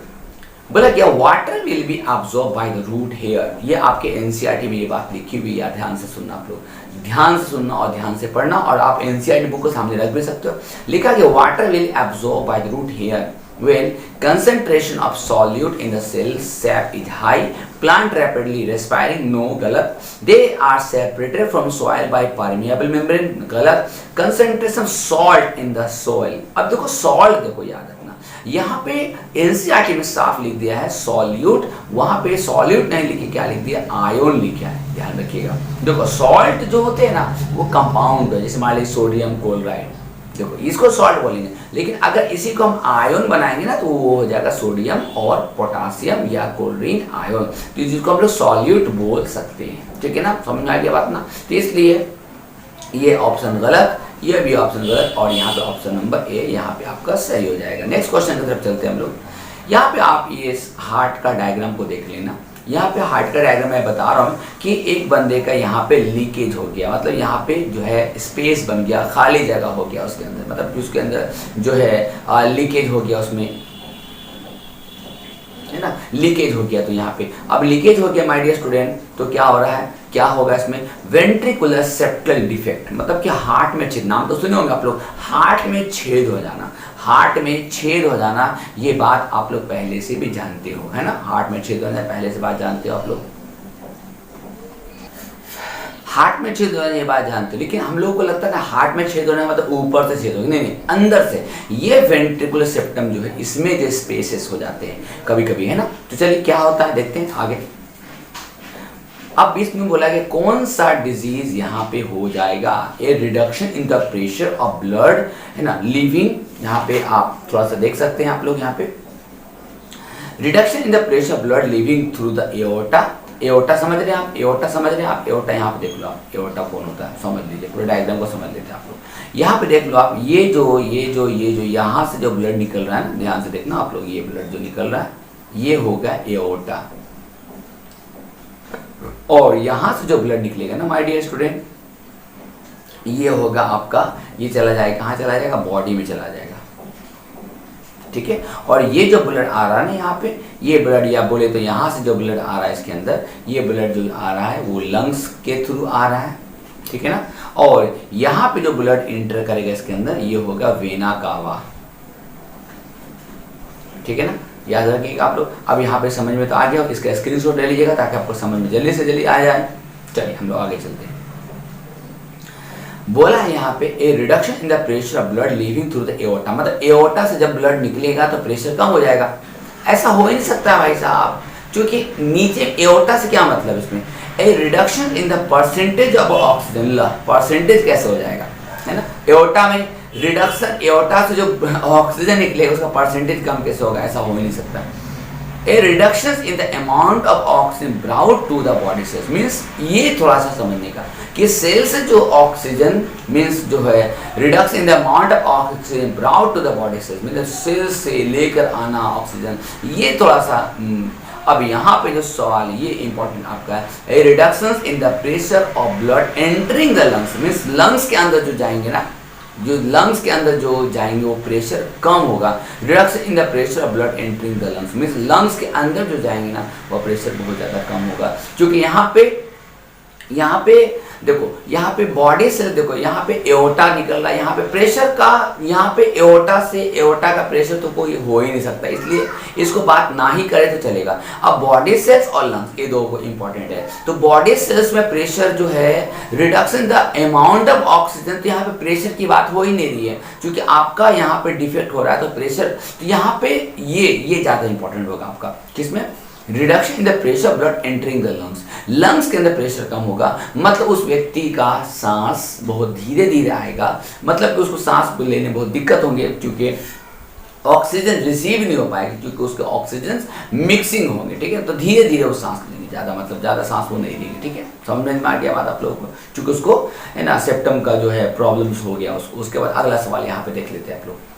बोला क्या water will be absorb by the root hair, ये आपके एनसीईआरटी में ये बात लिखी हुई है, ध्यान से सुनना आप लोग, ध्यान से सुनना और ध्यान से पढ़ना, और आप एनसीईआरटी बुक को सामने रख भी सकते हो। लिखा कि water will absorb by the root hair when concentration of solute in the cell sap is high, plant rapidly respiring, no, गलत, they are separated from soil by permeable membrane, गलत, concentration salt in the soil। अब देखो salt, देखो याद रखना, यहाँ पे NCERT में साफ लिख दिया है सॉल्यूट, वहां पे सॉल्यूट नहीं लिखी, क्या लिख दिया, आयोन लिखा है, ध्यान रखिएगा। देखो सॉल्ट जो होते हैं ना वो कंपाउंड है, जैसे मान लीजिए सोडियम क्लोराइड, देखो इसको सॉल्ट बोलेंगे, लेकिन अगर इसी को हम आयन बनाएंगे ना तो वो हो जाएगा सोडियम और पोटासियम या क्लोरीन आयन, तो जिसको हम लोग सॉल्यूट बोल सकते हैं, ठीक है ना। समझ में आ गया बात ना। तो इसलिए ये ऑप्शन गलत, ये भी ऑप्शन गलत, और यहाँ पे ऑप्शन नंबर ए यहाँ पे आपका सही हो जाएगा। नेक्स्ट क्वेश्चन की तरफ चलते हैं हम लोग। यहाँ पे आप ये हार्ट का डायग्राम को देख लेना, यहाँ पे हार्ट का डायग्राम मैं बता रहा हूँ कि एक बंदे का यहाँ पे लीकेज हो गया, मतलब यहाँ पे जो है स्पेस बन गया, खाली जगह हो गया उसके अंदर, मतलब कि उसके अंदर जो है लीकेज हो गया उसमें, है ना, लीकेज हो गया। तो यहाँ पे अब लीकेज हो गया माय डियर स्टूडेंट, तो क्या हो रहा है, क्या होगा इसमें, वेंट्रिकुलर सेप्टल डिफेक्ट, मतलब कि हार्ट में छेद, नाम तो सुने होंगे आप लोग, हार्ट में छेद हो जाना, हार्ट में छेद हो जाना, ये बात आप लोग पहले से भी जानते हो, है ना, हार्ट में छेद हो जाना पहले से बात जानते हो आप लोग, हार्ट में छेद होना ये बात जानते हो। लेकिन हम लोगों को लगता है ना हार्ट में छेद होने मतलब ऊपर से छेद होगा, नहीं, अंदर से, ये वेंट्रिकुलर सेप्टम जो है इसमें जो स्पेसेस हो जाते हैं कभी कभी, है ना। तो चलिए क्या होता है देखते हैं आगे। अब बीच में बोला कि कौन सा डिजीज यहाँ पे हो जाएगा, a reduction in the pressure of blood, है ना, लिविंग, यहाँ पे आप थोड़ा सा देख सकते हैं आप लोग, यहाँ पे reduction in the pressure of blood living through the aorta, aorta समझ रहे हैं आप, एओर्टा समझ रहे हैं आप, एओर्टा यहाँ पे देख लो आप, एओर्टा कौन होता है समझ लीजिए, पूरे डायग्राम को समझ लेते हैं आप लोग। यहाँ पे देख लो आप, ये जो यहाँ से जो ब्लड निकल रहा है ना, ध्यान से देखना आप लोग, ये ब्लड जो निकल रहा है ये होगा एओर्टा, और यहाँ से जो ब्लड निकलेगा ना माय डियर स्टूडेंट, ये होगा आपका, ये चला जाएगा, कहाँ चला जाएगा, बॉडी में चला जाएगा, ठीक है। और ये जो ब्लड आ रहा है ना यहाँ पे, ये ब्लड, या बोले तो यहाँ से जो ब्लड आ रहा है इसके अंदर, ये ब्लड जो आ रहा है वो लंग्स के थ्रू आ रहा है, ठीक है ना। और यहाँ पे जो ब्लड इंटर करेगा इसके अंदर, ये होगा वेना कावा, ठीक है ना, याद रखिएगा आप लोग। अब यहाँ पे समझ में तो आ गया, इसका स्क्रीनशॉट ले लीजिएगा ताकि आपको समझ में जल्दी से जल्दी आ जाए। चलिए हम लोग आगे चलते हैं। बोला है यहाँ पे a reduction in the pressure of blood leaving through the aorta, मतलब एओर्टा से जब ब्लड निकलेगा तो प्रेशर कम हो जाएगा। ऐसा हो ही नहीं सकता भाई साहब, क्योंकि नीचे एओर्टा से क्या मतलब इसमें, a reduction in the percentage of oxygen, percentage कैसे हो जाएगा, है ना, एओर्टा में रिडक्शन, एओर्टा से जो ऑक्सीजन निकलेगा उसका परसेंटेज कम कैसे होगा, ऐसा हो ही नहीं सकता। A reduction in the amount of oxygen brought to the body cells, means ये थोड़ा सा समझने का कि सेल से जो ऑक्सीजन मीन्स जो है reduction in the amount of oxygen brought to the body cells, मतलब सेल से लेकर आना ऑक्सीजन, ये थोड़ा सा अब यहाँ पे जो सवाल ये इंपॉर्टेंट आपका है, a reduction in the pressure of blood entering the lungs, means lungs के अंदर जो जाएंगे ना, जो लंग्स के अंदर जो जाएंगे वो प्रेशर कम होगा। Reduction in the pressure of blood entering the lungs, means lungs के अंदर जो जाएंगे ना वो प्रेशर बहुत ज़्यादा कम होगा, क्योंकि यहाँ पे देखो, यहाँ पे बॉडी से देखो, यहाँ पे एओर्टा निकल रहा है, यहाँ पे प्रेशर का, यहाँ पे एओर्टा से एओर्टा का प्रेशर तो कोई हो ही नहीं सकता, इसलिए इसको बात ना ही करे तो चलेगा। अब बॉडी सेल्स और लंग्स ये दो को इंपॉर्टेंट है, तो बॉडी सेल्स में प्रेशर जो है reduction the amount of oxygen, तो यहाँ पे प्रेशर की बात हो ही नहीं रही है, क्योंकि आपका यहाँ पे डिफेक्ट हो रहा है, तो प्रेशर, तो यहाँ पे ये ज़्यादा इंपॉर्टेंट होगा आपका, किसमें, reduction in the pressure of blood entering the lungs, lungs के अंदर प्रेशर कम होगा, मतलब उस व्यक्ति का सांस बहुत धीरे धीरे आएगा, मतलब कि उसको सांस लेने बहुत दिक्कत होंगे, क्योंकि ऑक्सीजन रिसीव नहीं हो पाएगी, क्योंकि उसके ऑक्सीजन मिक्सिंग होंगे, ठीक है, तो धीरे धीरे वो सांस लेंगे, ज़्यादा मतलब ज़्यादा सांस वो नहीं लेंगे, ठीक है, समझ में आ गया बात आप लोगों को, क्योंकि उसको है ना सेप्टम का जो है प्रॉब्लम्स हो गया उसको। उसके बाद अगला सवाल यहाँ पे देख लेते हैं आप लोग,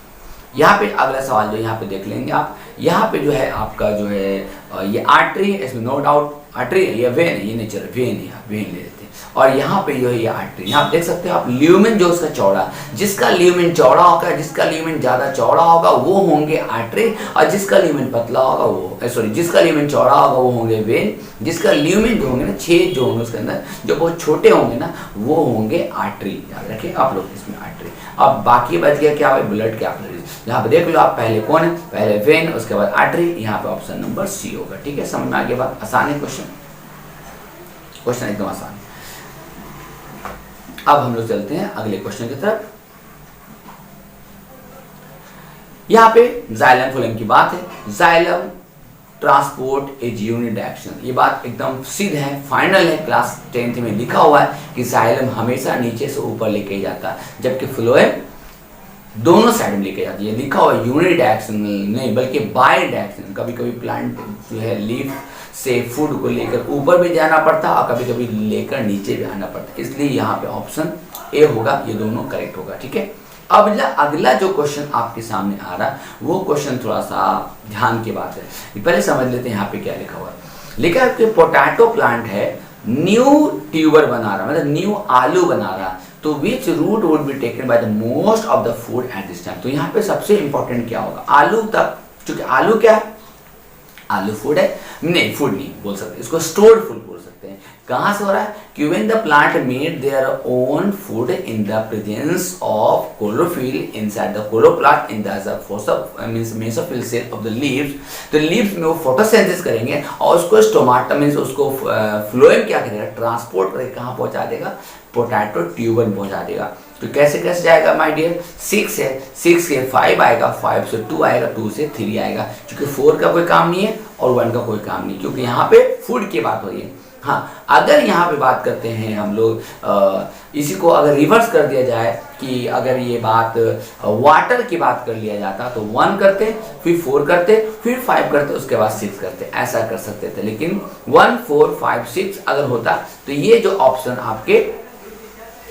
यहाँ पे अगला सवाल जो यहाँ पे देख लेंगे आप, यहाँ पे जो है आपका जो है ये आर्टरी है, इसमें नो डाउट आर्टरी है, ये वेन है, ये नेचर वेन है, वेन ले लेते हैं, और यहाँ पे जो है ये आर्टरी, यहाँ देख सकते हो आप, ल्यूमेन जो उसका चौड़ा, जिसका ल्यूमेन चौड़ा होगा, जिसका ल्यूमेन ज़्यादा चौड़ा होगा वो होंगे आर्टरी, और जिसका ल्यूमेन पतला होगा वो सॉरी जिसका ल्यूमेन चौड़ा होगा वो होंगे वेन, जिसका ल्यूमेन जो होंगे ना, छेद जो होंगे उसके अंदर जो बहुत छोटे होंगे ना वो होंगे आर्टरी, याद रखें आप लोग इसमें आर्टरी। अब बाकी बच गया क्या, ब्लड कैपिलरीज, यहाँ पे देख लो आप, पहले कौन है, पहले वेन, उसके बाद आर्टरी, यहाँ पे ऑप्शन नंबर सी होगा, ठीक है, समझ में आ गया बात, आसान है क्वेश्चन, क्वेश्चन एकदम आसान है। अब हम लोग चलते हैं अगले क्वेश्चन की तरफ। यहाँ पे जाइलम फ्लोएम की बात है, xylem transport is unit action, ये बात एकदम सिद्ध है, फाइनल है, क्लास 10th में लिखा हुआ है कि जाइलम हमेशा नीचे से ऊपर लेके जाता है, जबकि फ्लोएम दोनों साइड में लेके जाती है, लिखा हुआ यूनिट डायरेक्शन नहीं बल्कि बाय डायरेक्शन, कभी कभी प्लांट जो है लीफ से फूड को लेकर ऊपर भी जाना पड़ता है और कभी कभी लेकर नीचे भी आना पड़ता है, इसलिए यहाँ पे ऑप्शन ए होगा, ये दोनों करेक्ट होगा, ठीक है। अब अगला जो क्वेश्चन आपके सामने आ रहा है वो क्वेश्चन थोड़ा सा ध्यान की बात है, पहले समझ लेते हैं यहाँ पे क्या लिखा हुआ है। लिखा है कि पोटैटो प्लांट है न्यू ट्यूबर बना रहा, मतलब न्यू आलू बना रहा, तो which route would be taken by the most of the food at this time. तो यहाँ पे सबसे इंपॉर्टेंट क्या होगा, आलू तक, क्योंकि आलू क्या है, आलू फूड है, नहीं फूड नहीं बोल सकते, इसको स्टोर्ड फूड बोल सकते हैं। कहां से हो रहा है, कि when the plant made their own food in the presence of chlorophyll inside the chloroplast in the means mesophyll cell of the leaves, तो लीव्स में वो फोटोसिंथेसिस करेंगे और उसको स्टोमाटा मींस उसको फ्लोएम क्या करेगा, ट्रांसपोर्ट करके कहां पहुंचा देगा, पोटैटो ट्यूबर में पहुंचा देगा। तो कैसे कैसे जाएगा माय डियर, 6 है, 6 से 5 आएगा, 5 से 2 आएगा, 2 से 3 आएगा, क्योंकि 4 का कोई काम नहीं है और 1 का कोई काम नहीं, क्योंकि यहाँ पे फूड की बात हो रही है। हाँ, अगर यहाँ पे बात करते हैं हम लोग इसी को अगर रिवर्स कर दिया जाए कि अगर ये बात वाटर की बात कर लिया जाता तो 1 करते, फिर 4 करते, फिर 5 करते, उसके बाद 6 करते, ऐसा कर सकते थे। लेकिन 1 4 5 6 अगर होता तो ये जो ऑप्शन आपके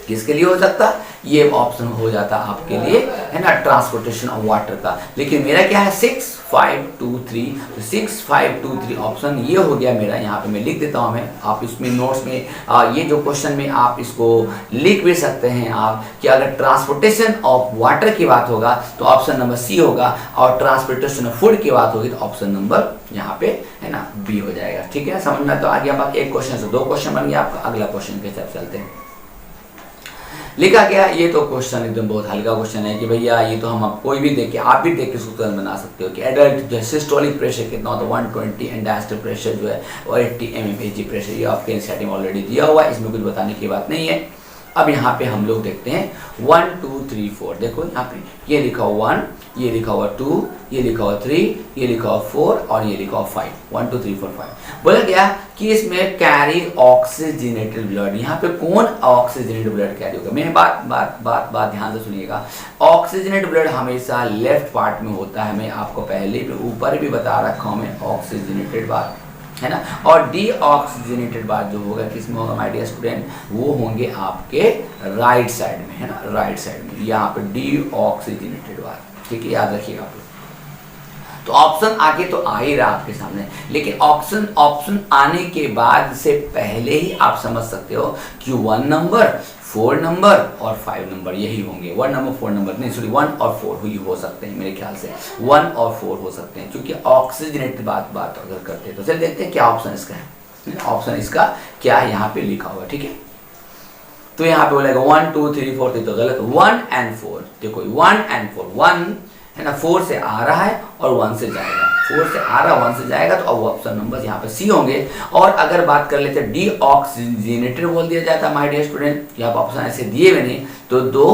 किसके लिए हो सकता, ये ऑप्शन हो जाता आपके लिए, है ना, ट्रांसपोर्टेशन ऑफ वाटर का। लेकिन मेरा क्या है 6 5 2 3, तो 6 5 2 3 ऑप्शन ये हो गया मेरा। यहाँ पे मैं लिख देता हूँ, मैं आप इसमें नोट्स में ये जो क्वेश्चन में आप इसको लिख भी सकते हैं आप, कि अगर ट्रांसपोर्टेशन ऑफ वाटर की बात होगा तो ऑप्शन नंबर सी होगा, और ट्रांसपोर्टेशन ऑफ फूड की बात होगी तो ऑप्शन नंबर यहाँ पे, है ना, बी हो जाएगा। ठीक है, समझ में तो आ गया। बात एक क्वेश्चन से 2 क्वेश्चन बन गया आपका। अगला क्वेश्चन के हिसाब चलते हैं। लिखा गया, ये तो क्वेश्चन एकदम बहुत हल्का क्वेश्चन है कि भैया ये तो हम आप कोई भी देख के, आप भी देख के सूत्र बना सकते हो कि एडल्ट जो है सिस्टोलिक प्रेशर कितना होता है 120, एंड डायस्टोलिक प्रेशर जो है और 80 mmHg प्रेशर, ये आपके एनसीईआरटी में ऑलरेडी दिया हुआ है, इसमें कुछ बताने की बात नहीं है। अब यहाँ पे हम लोग देखते हैं 1 2 3 4, देखो यहाँ पे ये लिखा हुआ 1, ये लिखा हुआ 2, ये लिखा हुआ 3, ये लिखा हुआ 4 और ये लिखा हुआ 5, 1 2 3 4 5। बोला गया कि इसमें कैरी ऑक्सीजनेटेड ब्लड, यहाँ पे कौन ऑक्सीजनेटेड ब्लड कैरी होगा। मेरी बात ध्यान से सुनिएगा। ऑक्सीजनेटेड ब्लड हमेशा लेफ्ट पार्ट में होता है, मैं आपको पहले भी ऊपर भी बता रखा हूँ मैं, ऑक्सीजनेटेड बात है ना, और डीऑक्सीजनेटेड बात जो होगा किसमें होगा माय डियर स्टूडेंट, वो होंगे आपके राइट साइड में, है ना, राइट साइड में, यहाँ पे डीऑक्सीजनेटेड बात। ठीक है, याद रखिएगा आप लोग। तो ऑप्शन आगे तो आ ही रहा आपके सामने, लेकिन ऑप्शन आने के बाद से पहले ही आप समझ सकते हो कि 1 नंबर 4 नंबर और 5 नंबर यही होंगे। 1 नंबर 4 नंबर नहीं, सॉरी 1 और 4 ही हो सकते हैं मेरे ख्याल से, 1 और 4 हो सकते हैं, क्योंकि ऑक्सीजनेटेड बात अगर करते हैं तो चलिए देखते हैं क्या ऑप्शन इसका है। ऑप्शन इसका क्या है यहाँ पे लिखा हुआ, ठीक है। तो यहाँ पे बोलेगा 1 2 3 4, तो गलत, 1 and 4, देखो 1 and 4, 1 है ना, 4 से आ रहा है और 1 से जाएगा, 4 से आ रहा 1 से जाएगा, तो अब ऑप्शन नंबर यहाँ पे सी होंगे। और अगर बात कर लेते डीऑक्सीजनेटेड बोल दिया जाता माय डियर स्टूडेंट, यहाँ पे ऑप्शन ऐसे दिए हुए नहीं, तो 2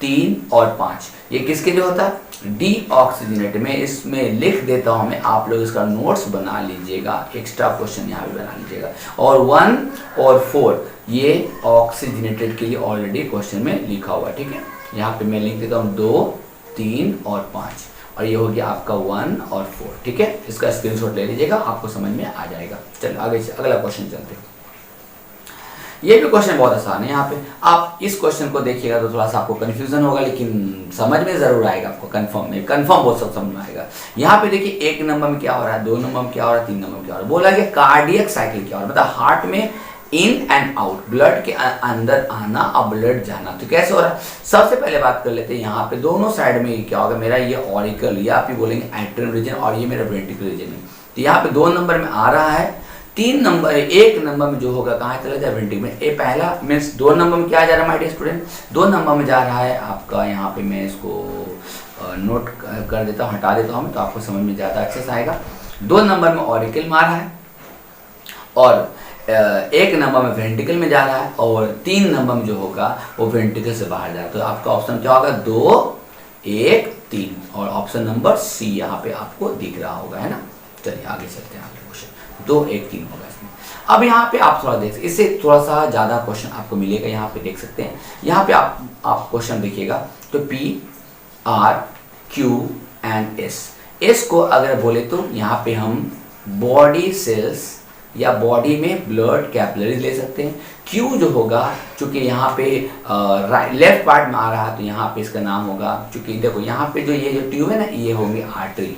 3 और 5 ये किसके लिए होता है, डीऑक्सीजनेटेड। में इसमें लिख देता हूँ मैं, आप लोग इसका नोट्स बना लीजिएगा, एक्स्ट्रा क्वेश्चन यहाँ पे बना लीजिएगा। और 1 और 4 ये ऑक्सीजनेटेड के लिए ऑलरेडी क्वेश्चन में लिखा हुआ है, ठीक है। यहाँ पे मैं लिख देता हूँ 2 3 और 5, और ये हो गया आपका 1 और 4, ठीक है। इसका स्क्रीनशॉट ले लीजिएगा, आपको समझ में आ जाएगा। चलो आगे अगला क्वेश्चन चलते हैं। ये भी क्वेश्चन बहुत आसान है। यहाँ पे आप इस क्वेश्चन को देखिएगा तो थोड़ा सा आपको कंफ्यूजन होगा, लेकिन समझ में जरूर आएगा आपको, कंफर्म बहुत सब समझ में आएगा। यहाँ पे देखिए 1 नंबर में क्या हो रहा है, 2 नंबर में क्या हो रहा है, 3 नंबर में क्या हो रहा है। बोला गया कार्डियक साइकिल क्या हो रहा है, मतलब हार्ट में इन एंड आउट, ब्लड के अंदर आना और ब्लड जाना। तो कैसे हो रहा है, सबसे पहले बात कर लेते हैं। यहाँ पे दोनों साइड में क्या होगा, मेरा ये ऑरिकल, या आप ही बोलेंगे एट्रियम रीजन, और ये मेरा वेंट्रिकल रीजन है। तो यहाँ पे 2 नंबर में आ रहा है, 1 नंबर में जो होगा कहाँ चला जाए, वेंट्रिकल में। ये पहला मीन्स 2 नंबर में क्या जा रहा है माय डियर स्टूडेंट, 2 नंबर में जा रहा है आपका, यहाँ पे मैं इसको नोट कर देता हूँ, हटा देता हूँ, तो आपको समझ में ज़्यादा अच्छे से आएगा। 2 नंबर में ऑरिकल मारा है, और 1 नंबर में वेंट्रिकल में जा रहा है, और 3 नंबर में जो होगा वो वेंट्रिकल से बाहर जा रहा है। तो आपका ऑप्शन क्या होगा, 2 1 3, और ऑप्शन नंबर सी यहाँ पे आपको दिख रहा होगा, है ना। चलिए आगे चलते हैं, आगे क्वेश्चन 2 1 3 होगा इसमें। अब यहाँ पे आप थोड़ा देख, इससे थोड़ा सा ज़्यादा क्वेश्चन आपको मिलेगा, यहाँ पे देख सकते हैं। यहाँ पे आप क्वेश्चन देखिएगा तो P R Q and S को अगर बोले तो यहाँ पे हम बॉडी सेल्स या बॉडी में ब्लड कैपिलरीज ले सकते हैं। Q जो होगा, चूंकि यहाँ पे लेफ्ट पार्ट में आ रहा है, तो यहाँ पे इसका नाम होगा, चूंकि देखो यहाँ पे जो ये जो ट्यूब है ना, ये होंगे आर्टरी,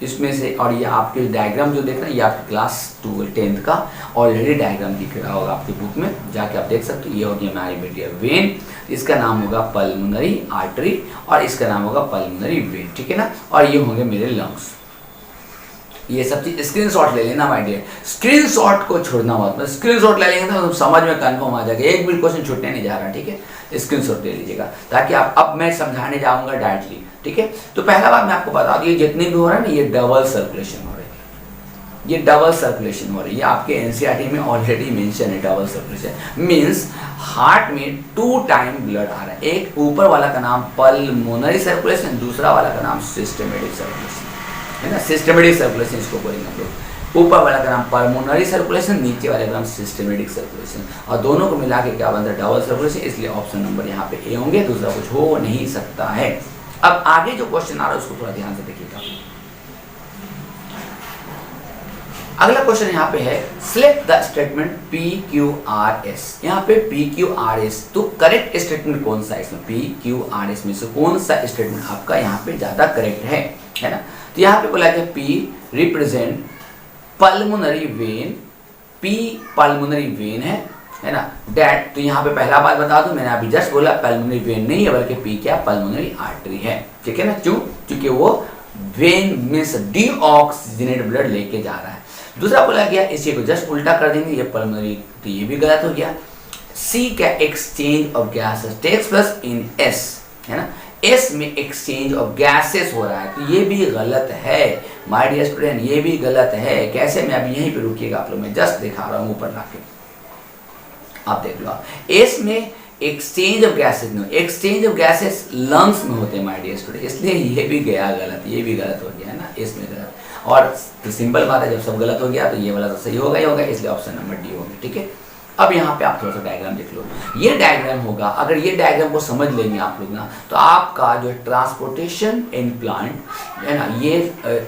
इसमें से, और ये आपके डायग्राम जो देख रहे हैं ये आपके क्लास 10th का ऑलरेडी डायग्राम दिख रहा होगा आपके बुक में, जाके आप देख सकते हो। ये हो गया हमारी बेटिया वेन, इसका नाम होगा पल्मोनरी आर्टरी और इसका नाम होगा पल्मोनरी वेन, ठीक है ना। और ये होंगे मेरे लंग्स। ये सब चीज स्क्रीनशॉट ले लेना माय डियर, स्क्रीनशॉट को छोड़ना मत, मतलब स्क्रीनशॉट ले लेंगे तो समझ में कंफर्म आ जाएगा, एक भी क्वेश्चन छूटने नहीं जा रहा, ठीक है। स्क्रीनशॉट ले लीजिएगा ताकि आप, अब मैं समझाने जाऊंगा डायरेक्टली, ठीक है। तो पहला बात मैं आपको बता दूं, ये जितने भी हो रहा है ना, ये डबल सर्कुलेशन हो रही है, ये डबल सर्कुलेशन हो रही है। आपके एनसीईआरटी में ऑलरेडी मेंशन है डबल सर्कुलेशन मींस हार्ट में 2 टाइम ब्लड आ रहा है। एक ऊपर वाला का नाम पल्मोनरी सर्कुलेशन, दूसरा वाला का नाम सिस्टमेटिक सर्कुलेशन, है ना। सिस्टमेटिक सर्कुलेशन इसको बोलेंगे हम लोग। ऊपर वाला का नाम पल्मोनरी सर्कुलेशन, नीचे वाले का नाम सिस्टमेटिक सर्कुलेशन, और दोनों को मिला के क्या बनता है, डबल सर्कुलेशन। इसलिए ऑप्शन नंबर यहाँ पे ए होंगे, दूसरा कुछ हो नहीं सकता है। अब आगे जो क्वेश्चन आ रहा है उसको थोड़ा ध्यान से देखिएगा। अगला क्वेश्चन यहाँ पे है, सिलेक्ट द स्टेटमेंट PQRS। यहाँ पे PQRS, तो करेक्ट स्टेटमेंट कौन सा है इसमें, PQRS में से कौन सा स्टेटमेंट आपका यहाँ पे ज्यादा करेक्ट है ना। तो यहाँ पे बोला गया P represent pulmonary vein, P pulmonary vein है ना। डैट, तो यहाँ पे पहला बात बता दूं, मैंने अभी जस्ट बोला पल्मोनरी वेन नहीं है बल्कि P क्या, पल्मोनरी आर्टरी है, ठीक है ना। क्यों, क्योंकि वो वेन मींस डीऑक्सीजनेट ब्लड लेके जा रहा है। दूसरा बोला गया, इसी को जस्ट उल्टा कर देंगे, ये पल्मोनरी, तो ये भी गलत हो गया। C क्या, exchange of gases takes place in S, है ना। S में एक्सचेंज ऑफ गैसेस हो रहा है, तो ये भी गलत है माय डियर स्टूडेंट, ये भी गलत है। कैसे, मैं अभी यहीं पे रुकिएगा, आप लोग मैं जस्ट दिखा रहा हूँ ऊपर लाके, आप देख लो। S में एक्सचेंज ऑफ गैसेस में, एक्सचेंज ऑफ गैसेस लंग्स में होते हैं माय डियर स्टूडेंट, इसलिए ये भी गया गलत, ये भी गलत हो गया है ना, इसमें गलत। और तो सिंपल बात है, जब सब गलत हो गया तो ये वाला तो सही होगा ही होगा, इसलिए ऑप्शन नंबर डी होगा, ठीक है। अब यहाँ पे आप थोड़ा सा डायग्राम देख लो, ये डायग्राम होगा, अगर ये डायग्राम को समझ लेंगे आप लोग ना, तो आपका जो ट्रांसपोर्टेशन इन प्लांट है ना, ये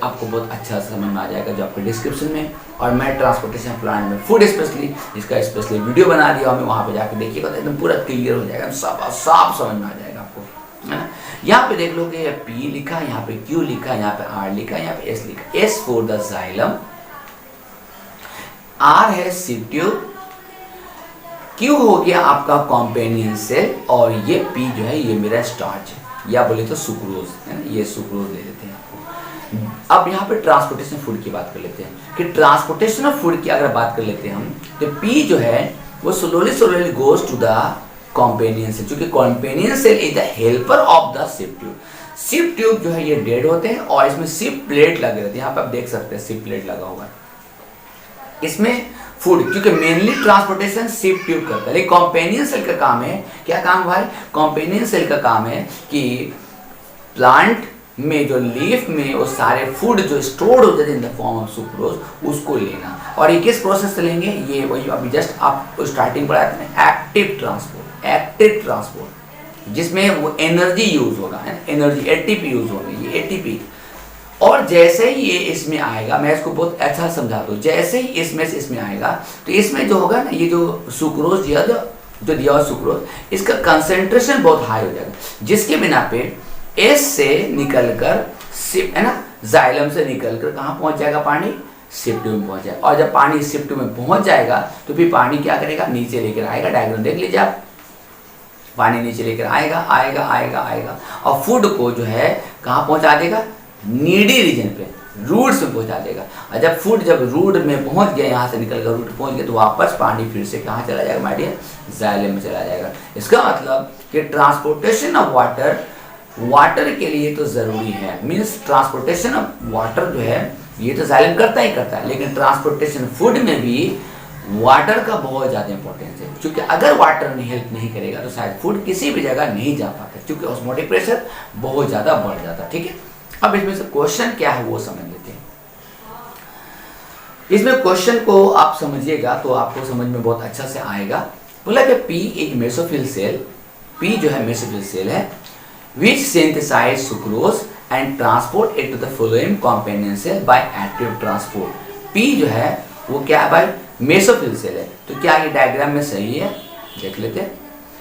आपको बहुत अच्छा समझ में आ जाएगा, जो आपके डिस्क्रिप्शन में, और मैं ट्रांसपोर्टेशन प्लांट में फूड स्पेशली इसका स्पेशली वीडियो बना दिया हमें, वहाँ पे जाके देखिएगा तो एकदम पूरा क्लियर हो जाएगा, सब साफ समझ में आ जाएगा आपको, है ना। यहाँ पे देख लोगे, P लिखा, यहाँ पे Q लिखा, यहाँ पे R लिखा, यहाँ पे S लिखा। S for the xylem, R है सिप ट्यूब, Q हो गया आपका कॉम्पेनियन सेल, और ये P जो है ये मेरा स्टार्च है, या बोले तो सुक्रोज, है ना, ये सुक्रोज ले लेते हैं आपको। अब यहाँ पे ट्रांसपोर्टेशन फूड की बात कर लेते हैं, कि ट्रांसपोर्टेशन ऑफ फूड की अगर बात कर लेते हैं हम, तो P जो है वो slowly goes to the companion cell, क्योंकि companion cell is the helper of the sieve tube. Sieve tube जो है ये डेड होते हैं और इसमें सिप प्लेट लगे रहते हैं, यहाँ पे आप देख सकते हैं सिप प्लेट लगा हुआ है इसमें फूड, क्योंकि मेनली ट्रांसपोर्टेशन सिप ट्यूब करता है। लेकिन कॉम्पेनियन सेल का काम है, क्या काम भाई, कॉम्पेनियन सेल का काम है कि प्लांट में जो लीफ में वो सारे फूड जो स्टोर्ड हो जाते हैं in the form of sucrose, उसको लेना। और ये किस प्रोसेस से लेंगे, ये वही अभी जस्ट आप स्टार्टिंग पढ़ाते हैं, एक्टिव ट्रांसपोर्ट, एक्टिव ट्रांसपोर्ट, जिसमें वो एनर्जी यूज होगा, एनर्जी एटीपी यूज होगी, ये एटीपी। और जैसे ही ये इसमें आएगा, मैं इसको बहुत अच्छा समझा दूं, जैसे ही इसमें से इसमें आएगा तो इसमें जो होगा ना, ये जो सुक्रोज दिया जो दिया हुआ सुक्रोज, इसका कंसेंट्रेशन बहुत हाई हो जाएगा, जिसके बिना पे एस से निकलकर सिप, है ना, जाइलम से निकलकर कहाँ पहुंच जाएगा, पानी सिप ट्यूब में पहुंच जाएगा। और जब पानी सिप ट्यूब में पहुंच जाएगा तो फिर पानी क्या करेगा, नीचे लेकर आएगा, डायग्राम देख लीजिए आप, पानी नीचे लेकर आएगा आएगा आएगा आएगा, और फूड को जो है कहाँ पहुंचा देगा, नीडी रीजन पे, रूट्स में पहुंचा देगा। और जब फूड जब रूट में पहुंच गया, यहाँ से निकलकर रूट पहुंच गया, तो वापस पानी फिर से कहाँ चला जाएगा माय डियर, जाइलम में चला जाएगा। इसका मतलब कि ट्रांसपोर्टेशन ऑफ वाटर, वाटर के लिए तो जरूरी है, मीन्स ट्रांसपोर्टेशन ऑफ वाटर जो है ये तो जाइलम करता ही करता है, लेकिन ट्रांसपोर्टेशन फूड में भी वाटर का बहुत ज़्यादा इंपॉर्टेंस है, क्योंकि अगर वाटर ने हेल्प नहीं करेगा तो शायद फूड किसी भी जगह नहीं जा पाता, क्योंकि ऑस्मोटिक प्रेशर बहुत ज़्यादा बढ़ जाता है, ठीक है। अब इसमें से क्वेश्चन क्या है वो समझ लेते हैं। इसमें क्वेश्चन को आप समझिएगा तो आपको समझ में बहुत अच्छा से आएगा। बोला कि P एक मेसोफिल सेल, P जो है मेसोफिल सेल है, which synthesize sucrose and transport it to the phloem companion cell by active transport। P जो है वो क्या है भाई, मेसोफिल सेल है। तो क्या ये डायग्राम में सही है, देख लेते हैं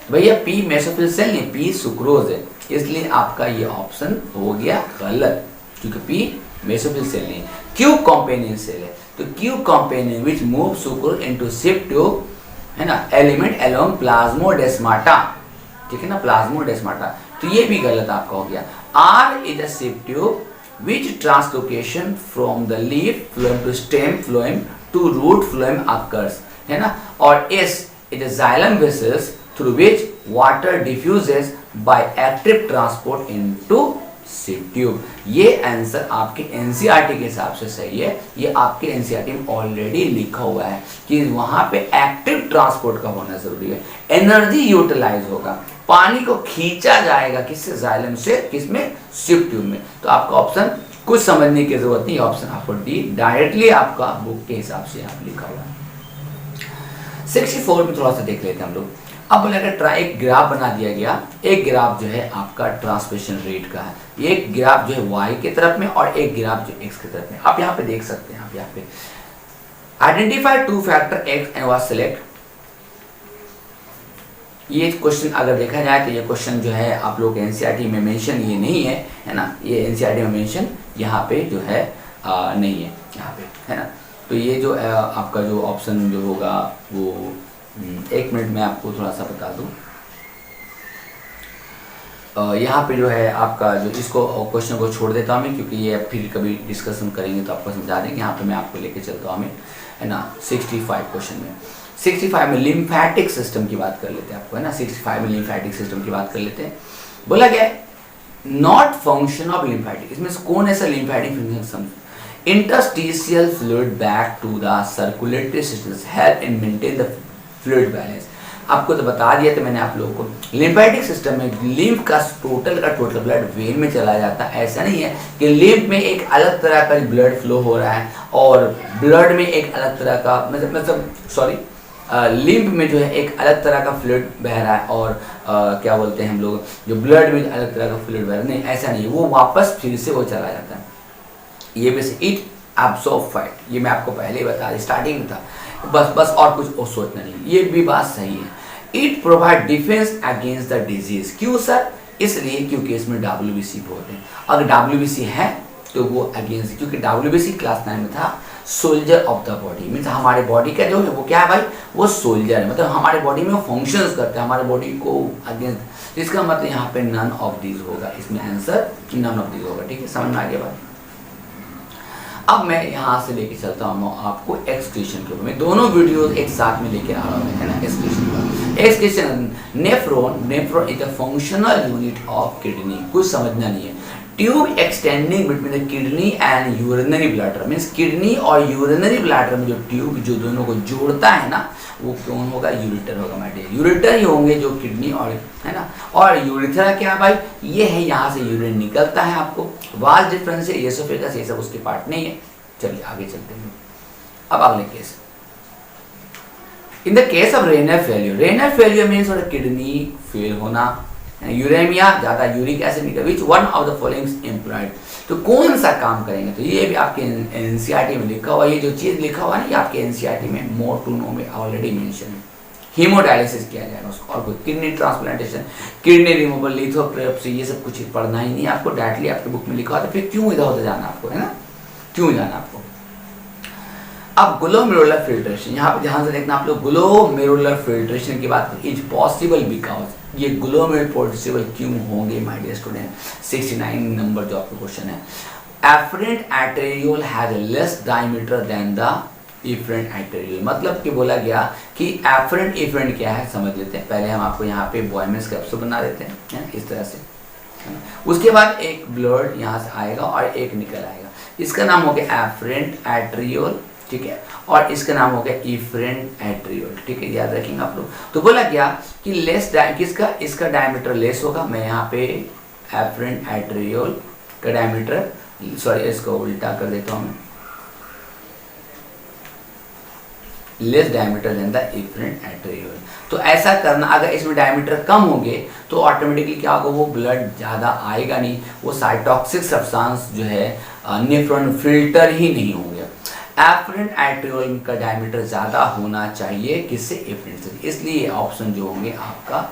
भैया। P मेसोफिल सेल नहीं, P सुक्रोज है, इसलिए आपका ये ऑप्शन हो गया गलत, क्योंकि P मेसोफिल सेल नहीं, क्यू कॉम्पेनियन सेल है। तो Q companion which move sucrose into ship tube, है ना, एलिमेंट अलोंग प्लाज्मोडेस्माटा, ठीक है ना, प्लाज्मोडेस्माटा। तो ये भी गलत आपका हो गया। R is a sieve tube which translocation from the leaf phloem to stem phloem to root phloem occurs, है ना। और S is a xylem vessels through which water diffuses by active transport into ship tube. ये answer आपके NCERT के हिसाब से सही है। ये आपके एनसीईआरटी में ऑलरेडी लिखा हुआ है कि वहां पे एक्टिव ट्रांसपोर्ट का होना जरूरी है, एनर्जी यूटिलाइज होगा, पानी को खींचा जाएगा किससे, जाइलम से, किसमें, शिप ट्यूब में। तो आपका ऑप्शन कुछ समझने की जरूरत नहीं, ऑप्शन आपको डी डायरेक्टली आपका बुक के हिसाब से आप लिखा हुआ है। 64 में थोड़ा सा देख लेते हैं हम लोग। अब बोले अगर एक ग्राफ बना दिया गया, एक ग्राफ जो है आपका ट्रांसमिशन रेट का है, एक ग्राफ जो है वाई की तरफ में और एक ग्राफ जो एक्स की तरफ में। आप यहाँ पे देख सकते हैं, आप यहाँ पे identify two factor X and Y select. ये क्वेश्चन अगर देखा जाए तो ये क्वेश्चन जो है आप लोग एनसीईआरटी में मेंशन ये नहीं है, है ना, ये एनसीईआरटी में मेंशन यहाँ पे जो है नहीं है यहाँ पे, है ना। तो ये जो आपका जो ऑप्शन जो होगा वो एक मिनट में आपको थोड़ा सा बता दूं। यहाँ पे जो है आपका जो इसको क्वेश्चन को छोड़ देता हूँ मैं, क्योंकि ये फिर कभी डिस्कशन करेंगे तो आपको समझा देंगे। यहाँ पे मैं आपको लेके चलता हूँ, है ना। 65 क्वेश्चन में 65 में लिम्फेटिक सिस्टम की बात कर लेते हैं आपको, है ना। 65 में लिम्फेटिक सिस्टम की बात कर लेते हैं। बोला गया है नॉट फंक्शन ऑफ लिम्फेटिक, इसमें कौन ऐसा lymphatic function, interstitial fluid back to the circulatory system help in maintain the fluid balance. आपको तो बता दिया था मैंने आप लोगों को, लिम्फेटिक सिस्टम में लिम्फ का टोटल ब्लड वेन में चला जाता है। ऐसा नहीं है कि लिम्फ में एक अलग तरह का ब्लड फ्लो हो रहा है और ब्लड में एक अलग तरह का लिम्फ में जो है एक अलग तरह का फ्लूइड बह रहा है और क्या बोलते हैं हम लोग, जो ब्लड में अलग तरह का फ्लूइड बह रहा है, नहीं ऐसा नहीं है, वो वापस फिर से वो चला जाता है। ये वैसे इट एब्सॉर्ब फैट, ये मैं आपको पहले ही बता दी, स्टार्टिंग में था, बस और कुछ सोचना नहीं, ये भी बात सही है। It provide defence against the disease, क्यों सर, इसलिए क्योंकि इसमें WBC बोलते हैं। अगर WBC है तो वो अगेंस्ट, क्योंकि WBC क्लास 9 में था soldier of the body, means हमारे बॉडी का जो है वो क्या है भाई, वो सोल्जर है, मतलब हमारे बॉडी में वो फंक्शंस करते हैं हमारे बॉडी को अगेंस्ट। इसका मतलब यहाँ पे नन ऑफ दीज होगा, इसमें आंसर नन ऑफ दीज होगा। ठीक है, समझ में आ गया बात। अब मैं यहाँ से लेके चलता हूँ आपको एक्सक्रीशन के ऊपर, मैं दोनों वीडियोस एक साथ में लेके आ रहा हूँ, है ना। Excretion nephron is the functional unit of kidney, कुछ समझना नहीं है। Tube extending between the kidney and urinary bladder, means kidney और यूरिनरी ब्लैडर में जो ट्यूब जो दोनों को जोड़ता है ना, वो कौन होगा, यूरेटर होगा माय डियर। यूरेटर ही होंगे जो किडनी और, है ना। और यूरेथ्रा क्या भाई, ये है, यहाँ से यूरिन निकलता है। आपको वास डिफरेंस है, एसोफेगस ये सब उसके पार्ट नहीं है। चलिए आगे चलते हैं। अब अगले case, in the case of renal failure means kidney fail होना, यूरेमिया, ज्यादा यूरिक एसिड निकल, which one of the following employed, तो कौन सा काम करेंगे, तो ये भी आपके एनसीईआरटी में लिखा हुआ, ये जो चीज लिखा हुआ है ना, ये आपके एनसीईआरटी में मोर टू नो में ऑलरेडी मेंशन है। हीमोडायलिसिस किया जाएगा उसको, और कोई kidney transplantation, kidney removal, lithotripsy, ये सब कुछ पढ़ना ही नहीं आपको, डायरेक्टली आपके बुक में लिखा हुआ था। फिर क्यों इधर उधर जाना आपको, है ना, क्यों जाना आपको। अब ग्लोमेरुलर फिल्ट्रेशन, यहाँ पे ध्यान से देखना आप लोग, ग्लोमेरुलर फिल्ट्रेशन की बात इज पॉसिबल बिकॉज, ये ग्लोमेरुलर पॉसिबल क्यों होंगे माय डियर स्टूडेंट। 69 नंबर जो आपका क्वेश्चन है, afferent arteriole has less diameter than the efferent arteriole, मतलब कि बोला गया कि एफरेंट इफरेंट क्या है समझ लेते हैं। पहले हम आपको यहाँ पे बॉयमेंस कैप्सूल बना देते हैं इस तरह से, उसके बाद एक ब्लड यहाँ से आएगा और एक निकल आएगा, इसका नाम हो गया एफरेंट आर्टेरियोल, ठीक है, और इसका नाम हो गया इफरेंट आर्टेरियोल। ठीक है, याद रखेंगे आप लोग। तो बोला गया कि लेस किसका, इसका डायमीटर लेस होगा, मैं यहाँ पे एफरेंट आर्टेरियोल का डायमीटर, सॉरी इसको उल्टा कर देता हूँ मैं, less diameter than the efferent arteriole. तो ऐसा करना, अगर इसमें डायमीटर कम होंगे तो ऑटोमेटिकली क्या होगा, वो ब्लड ज़्यादा आएगा नहीं, वो साइटोक्सिक सब्सटेंस जो है नेफ्रॉन फिल्टर ही नहीं होंगे। एफरेंट आर्टेरियोल का डायमीटर ज़्यादा होना चाहिए किससे, इफरेंट से, इसलिए ऑप्शन जो होंगे आपका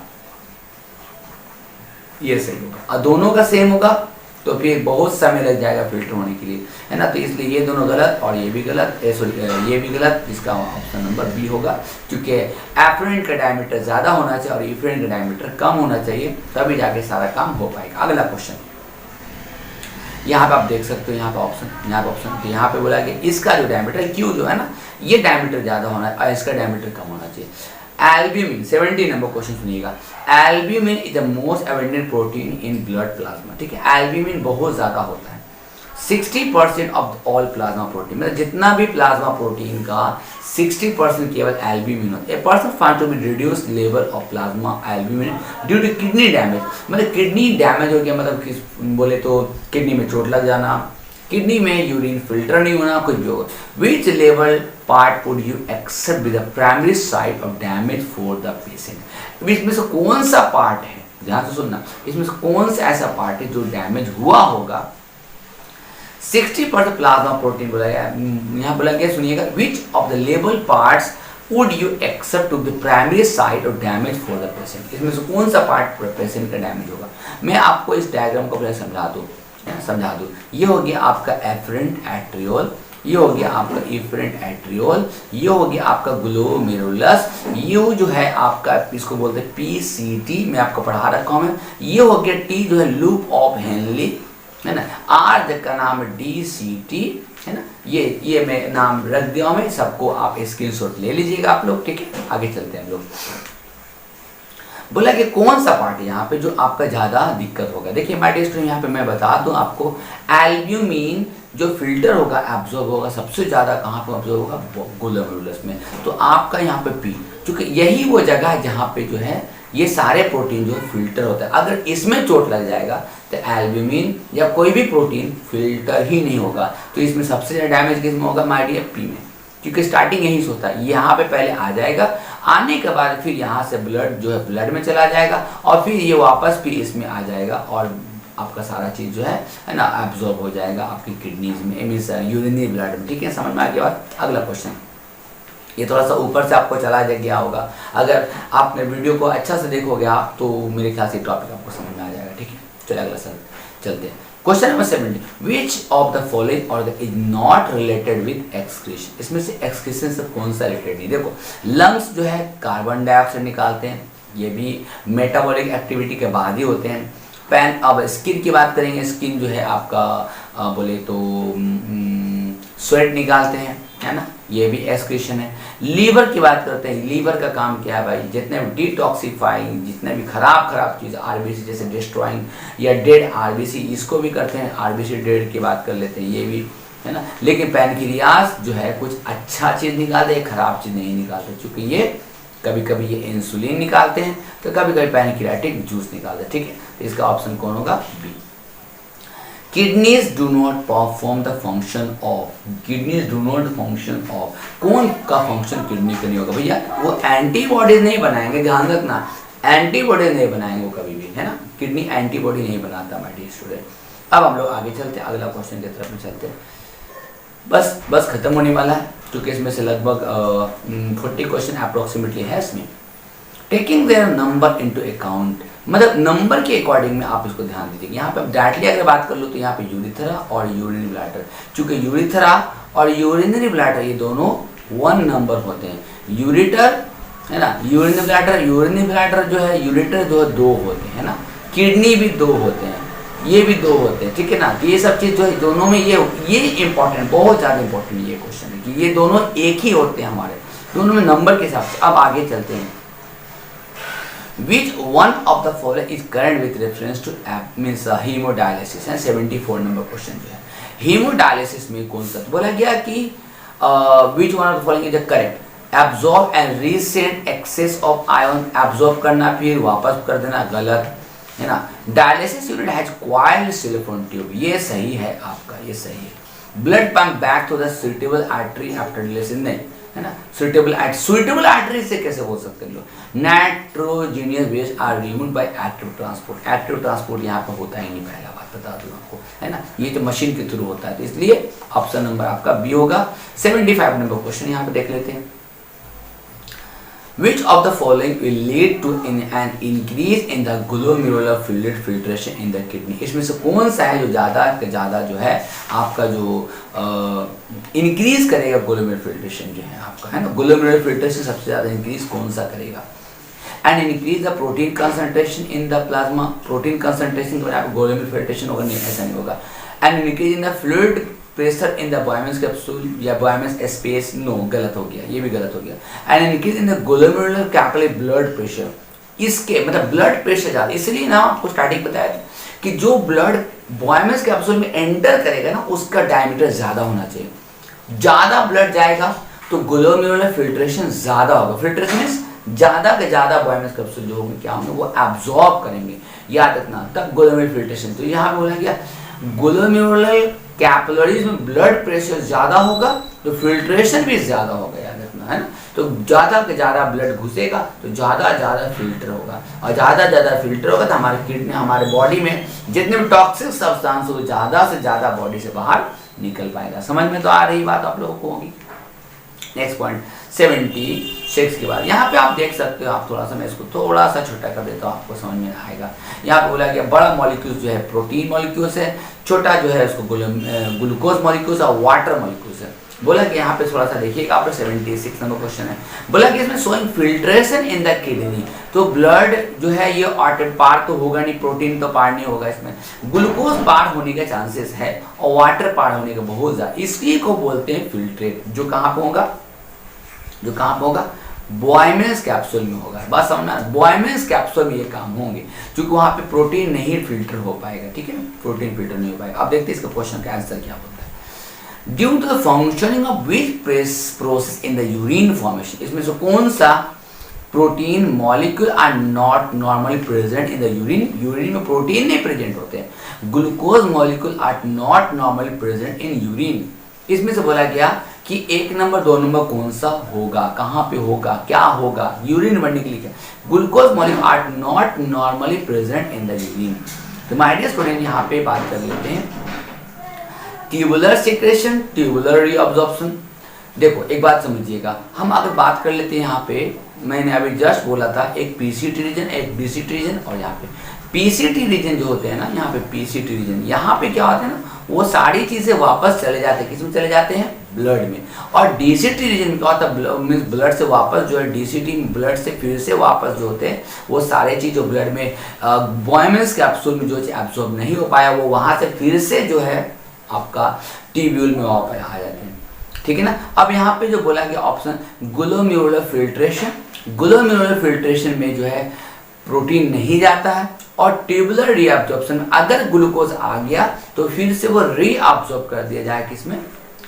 ये सही होगा। और दोनों का सेम होगा तो फिर बहुत समय लग जाएगा फिल्टर होने के लिए, है ना। तो इसलिए ये दोनों गलत और ये भी गलत, सॉरी ये भी गलत, इसका ऑप्शन नंबर बी होगा। क्योंकि एफरेंट का डायमीटर ज़्यादा होना चाहिए और इफरेंट का डायमीटर कम होना चाहिए, तभी जाके सारा काम हो पाएगा। अगला क्वेश्चन यहाँ पे आप देख सकते हो, यहाँ पे ऑप्शन, तो यहाँ पे बोला कि इसका जो डायमीटर क्यू जो है ना, ये डायमीटर ज़्यादा होना है और इसका डायमीटर कम होना चाहिए। एल्ब्यूमिन 70 नंबर क्वेश्चन सुनिएगा। Albumin is the most abundant protein in blood plasma, ठीक है। एल्ब्यूमिन बहुत ज़्यादा होता है, 60% ऑफ ऑल प्लाज्मा प्रोटीन, मतलब जितना भी प्लाज्मा प्रोटीन का 60% केवल एल्ब्यूमिन होता है। A person found to be reduce level of plasma albumin due to kidney damage, मतलब किडनी डैमेज हो गया, मतलब किस बोले तो किडनी में चोट लग जाना, किडनी में यूरिन फिल्टर नहीं होना, कुछ भी होगा। Which level part would you accept with the primary site of damage for the patient, इसमें से कौन सा पार्ट है, ध्यान से सुनना, इसमें से कौन सा ऐसा पार्ट है जो डैमेज हुआ होगा। 60% प्लाज्मा प्रोटीन बोला गया, यहाँ बोला गया सुनिएगा, which of the label parts would you accept to the primary site of damage for the patient, इसमें से कौन सा पार्ट पेशेंट का डैमेज होगा। मैं आपको इस डायग्राम को पहले समझा दूँ। ये हो गया आपका एफरेंट एट्रियोल, ये हो गया आपका इफरेंट एट्रियोल, ये हो गया आपका ग्लोमेरुलस, ये जो है आपका इसको बोलते हैं पीसीटी, मैं आपको पढ़ा रखा हूँ मैं। ये हो गया टी जो है लूप ऑफ हेनली, है ना। आर का नाम डीसीटी, है ना। ये मैं नाम रख दिया हूँ मैं, सबको आप स्क्रीनशॉट ले लीजिएगा आप लोग, ठीक है। आगे चलते हैं हम लोग। बोला कि कौन सा पार्ट है यहाँ पे जो आपका ज़्यादा दिक्कत होगा। देखिए माय डियर स्टूडेंट, यहाँ पे मैं बता दूँ आपको, एल्ब्यूमिन जो फिल्टर होगा एब्जॉर्ब होगा सबसे ज़्यादा कहाँ पे एब्जॉर्ब होगा, ग्लोमेरुलस में। तो आपका यहाँ पे पी, क्योंकि यही वो जगह है जहाँ पे जो है ये सारे प्रोटीन जो फिल्टर होता है। अगर इसमें चोट लग जाएगा तो एल्ब्यूमिन या कोई भी प्रोटीन फिल्टर ही नहीं होगा। तो इसमें सबसे ज़्यादा डैमेज किस में होगा, माय डियर पी में, क्योंकि स्टार्टिंग यहीं से होता है। यहाँ पे पहले आ जाएगा, आने के बाद फिर यहाँ से ब्लड जो है ब्लड में चला जाएगा और फिर ये वापस फिर इसमें आ जाएगा और आपका सारा चीज़ जो है ना एब्जॉर्ब हो जाएगा आपकी किडनीज में, मीन्स यूरिनरी ब्लड में, ठीक है। समझ में आ गया बात। अगला क्वेश्चन, ये थोड़ा सा ऊपर से आपको चला गया होगा, अगर आपने वीडियो को अच्छा से देखोगे आप तो मेरे ख्याल से टॉपिक आपको समझ में आ जाएगा, ठीक है। चलिए अगला सर चलते हैं। Question number 70, which of the following organ is not related with excretion, इसमें से एक्सक्रीशन से कौन सा रिलेटेड नहीं। देखो लंग्स जो है कार्बन डाइऑक्साइड निकालते हैं, ये भी मेटाबॉलिक एक्टिविटी के बाद ही होते हैं। पैन, अब स्किन की बात करेंगे, स्किन जो है आपका बोले तो स्वेट निकालते हैं, है ना, ये भी एक्सक्रीशन है। लीवर की बात करते हैं, लीवर का काम क्या है भाई, जितने भी डिटॉक्सिफाइंग, जितने भी खराब चीज़ आरबीसी जैसे डिस्ट्रॉइंग या डेड आरबीसी, इसको भी करते हैं। आरबीसी डेड की बात कर लेते हैं, ये भी है ना। लेकिन पैनक्रियास जो है कुछ अच्छा चीज़ निकालते हैं, खराब चीज़ नहीं निकालते, क्योंकि ये कभी कभी ये इंसुलिन निकालते हैं तो कभी कभी पैनक्रियाटिक जूस निकालते हैं, ठीक है। तो इसका ऑप्शन कौन होगा, B. Kidneys do not perform the function of, kidneys do not function of, कौन का फंक्शन किडनी का नहीं होगा भैया, वो एंटीबॉडीज नहीं बनाएंगे, ध्यान रखना, एंटीबॉडीज नहीं बनाएंगे वो कभी भी, है ना। किडनी एंटीबॉडी नहीं बनाता माय डियर स्टूडेंट। अब हम लोग आगे चलते हैं, अगला क्वेश्चन की तरफ में चलते हैं। बस खत्म होने वाला है, क्योंकि इसमें से लगभग 40 क्वेश्चन अप्रोक्सीमेटली है इसमें। Taking their number into account, मतलब नंबर के अकॉर्डिंग में आप इसको ध्यान दीजिए। यहाँ पे डायरेक्टली अगर बात कर लो तो यहाँ पे यूरिथ्रा और यूरिनरी ब्लैडर, चूंकि यूरिथ्रा और यूरिनरी ब्लैडर ये दोनों 1 नंबर होते हैं। यूरिटर है ना, यूरिनरी ब्लैडर जो है, यूरिटर जो है 2 होते हैं ना, किडनी भी 2 होते हैं, ये भी 2 होते हैं, ठीक है ना। तो ये सब चीज़ जो है दोनों में ये इंपॉर्टेंट, बहुत ज़्यादा इंपॉर्टेंट ये क्वेश्चन है कि ये दोनों एक ही होते हैं हमारे, दोनों में नंबर के हिसाब से। अब आगे चलते हैं। Which one of the following is current with reference to means hemodialysis है, 74 नंबर क्वेश्चन जो है। हीमोडायलिसिस में कौन सा बोला गया कि which one of the following is correct, absorb and resend excess of ion, absorb करना फिर वापस कर देना, गलत है ना। Dialysis unit has coiled silicone tube, ये सही है आपका, ये सही है। Blood pump back to the suitable artery after dialysis, नहीं है ना। सुइटेबल आर्टरी से कैसे हो सकते हैं लोग। Nitrogenous waste are removed by active transport, active transport यहाँ पर होता ही नहीं, पहला बात बता दूं आपको, है ना, ये तो मशीन के थ्रू होता है। तो इसलिए ऑप्शन नंबर आपका बी होगा। 75 नंबर क्वेश्चन यहाँ पे देख लेते हैं। Which of the following will lead to an increase in the glomerular fluid filtration in the kidney? इसमें से कौन सा है जो ज़्यादा जो है आपका जो इंक्रीज करेगा ग्लोमेरुलर फिल्ट्रेशन जो है आपका, है ना, ग्लोमेरुलर फिल्ट्रेशन सबसे ज़्यादा इंक्रीज कौन सा करेगा? And increase the protein concentration in the plasma, protein concentration तो आपको ग्लोमेरुलर फिल्ट्रेशन होगा नहीं, ऐसा नहीं होगा। And increase in the fluid pressure in the Bowman's capsule या बॉयमेंस स्पेस, नो गलत हो गया, ये भी गलत हो गया। And increase in the glomerular capillary blood pressure, इसके मतलब ब्लड प्रेशर ज़्यादा, इसलिए ना आपको स्टार्टिंग बताया था कि जो ब्लड बॉयमेंस कैप्सूल में एंटर करेगा ना उसका डायमीटर ज़्यादा होना चाहिए, ज़्यादा ब्लड जाएगा तो ग्लोमेरुलर फिल्ट्रेशन ज़्यादा होगा। फिल्ट्रेशन मींस ज़्यादा के ज़्यादा बॉयमेंस कैप्सूल जो होंगे क्या होंगे, वो एब्जॉर्ब करेंगे, याद रखना, तब ग्लोमेरुलर फिल्ट्रेशन। तो यहाँ पे बोला गया ग्लोमेरुलर कैपिलरीज में ब्लड प्रेशर ज़्यादा होगा तो फिल्ट्रेशन भी ज़्यादा होगा, याद रखना, है ना। तो ज़्यादा के ज़्यादा ब्लड घुसेगा तो ज़्यादा फिल्टर होगा, और ज़्यादा फिल्टर होगा तो हमारे किडनी, हमारे बॉडी में जितने भी टॉक्सिक सब्सटेंस हो ज़्यादा से ज़्यादा बॉडी से बाहर निकल पाएगा। समझ में तो आ रही बात आप लोगों को होगी। नेक्स्ट पॉइंट 76 के बाद यहाँ पे आप देख सकते हो, आप थोड़ा सा, मैं इसको थोड़ा सा छोटा कर देता हूँ, आपको समझ में आएगा। यहाँ पे बोला गया बड़ा मॉलिक्यूल्स जो है प्रोटीन मॉलिक्यूल्स है, छोटा जो है उसको ग्लूकोज मॉलिक्यूल्स और वाटर मॉलिक्यूल्स है। बोला कि यहाँ पे थोड़ा सा देखिएगा, आप 76 नंबर क्वेश्चन है। बोला कि इसमें showing filtration in the kidney, तो ब्लड जो है ये ऑटो पार तो होगा नहीं, प्रोटीन तो पार नहीं होगा, इसमें ग्लूकोज पार होने के चांसेस है और वाटर पार होने का बहुत ज़्यादा, इसी को बोलते हैं फिल्ट्रेट। जो कहाँ पे होगा, जो कहाँ पे होगा, बॉयमेंस कैप्सूल में होगा। बस समझना, बॉयमेंस कैप्सूल में ये काम होंगे क्योंकि वहाँ पे प्रोटीन नहीं फिल्टर हो पाएगा, ठीक है ना, प्रोटीन फिल्टर नहीं हो पाएगा। अब देखते हैं इसका क्वेश्चन का आंसर क्या होता है। Due to the functioning of which process in the urine formation, इसमें से कौन सा protein molecule are not normally present in the urine, urine में प्रोटीन नहीं प्रेजेंट होते हैं। Glucose molecule are not normally present in urine, इसमें से बोला गया कि 1 नंबर 2 नंबर कौन सा होगा, कहाँ पे होगा, क्या होगा, यूरिन बनने के लिए क्या, glucose molecule are not normally present in the urine. तो माय डियर स्टूडेंट यहाँ पे बात कर लेते हैं ट्यूबुलर सिक्रेशन, ट्यूबुलर रीअब्जॉर्प्शन। देखो एक बात समझिएगा, हम अगर बात कर लेते हैं यहाँ पे, मैंने अभी जस्ट बोला था एक पीसीटी रीजन, एक बीसीटी रीजन, और यहाँ पे पीसीटी रीजन जो होते हैं ना, यहाँ पे पीसीटी रीजन, यहाँ पे क्या होता है ना, वो सारी चीजें वापस चले जाते हैं, किसमें चले जाते हैं, ब्लड में। और डीसीटी रीजन में क्या होता है, मीन्स ब्लड से वापस जो है, डीसीटी ब्लड से फिर से वापस जो होते हैं वो सारे चीज जो ब्लड में बॉयमेंस कैप्सूल में जो चीज एब्सॉर्ब नहीं हो पाया वो वहां से फिर से जो है आपका ट्यूब्यूल में वापस आ जाते हैं, ठीक है ना। अब यहाँ पे जो बोला गया option glomerular filtration, glomerular filtration में जो है प्रोटीन नहीं जाता है, और ट्यूबुलर रीअब्जॉर्प्शन में अगर ग्लूकोज आ गया तो फिर से वो रीअब्जॉर्ब कर दिया जाए किसमें,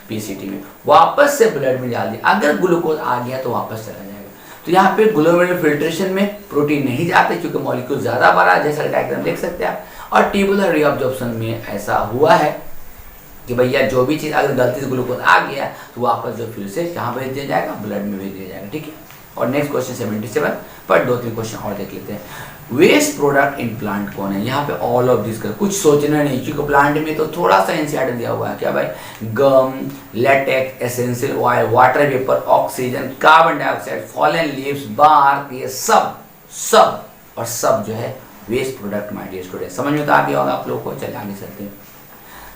पीसीटी में, वापस से ब्लड में डाल दिया। अगर ग्लूकोज आ गया तो वापस चला जाएगा। तो यहाँ पे ग्लोमेरुलर फिल्ट्रेशन में प्रोटीन नहीं जाते क्योंकि मॉलिक्यूल ज्यादा बड़ा है, जैसा डायग्राम देख सकते हैं आप। और ट्यूबुलर रीअब्जॉर्प्शन में ऐसा हुआ है कि भैया जो भी चीज अगर गलती से ग्लूकोज आ गया तो वापस जो फिर से कहाँ भेज दिया जाएगा, ब्लड में भेज दिया जाएगा, ठीक है। और नेक्स्ट क्वेश्चन 77 पर 2-3 क्वेश्चन और देख लेते हैं। वेस्ट प्रोडक्ट इन प्लांट कौन है, यहाँ पे ऑल ऑफ दिस कर, कुछ सोचना नहीं क्योंकि प्लांट में तो थोड़ा सा इंसाइड दिया हुआ है, क्या भाई, gum, latex, essential oil, water vapour, oxygen, carbon dioxide, fallen leaves, bark, ये सब और सब जो है waste product my dear student. समझ में तो आ गया होगा आप लोगों को, चलिए आगे चलते हैं।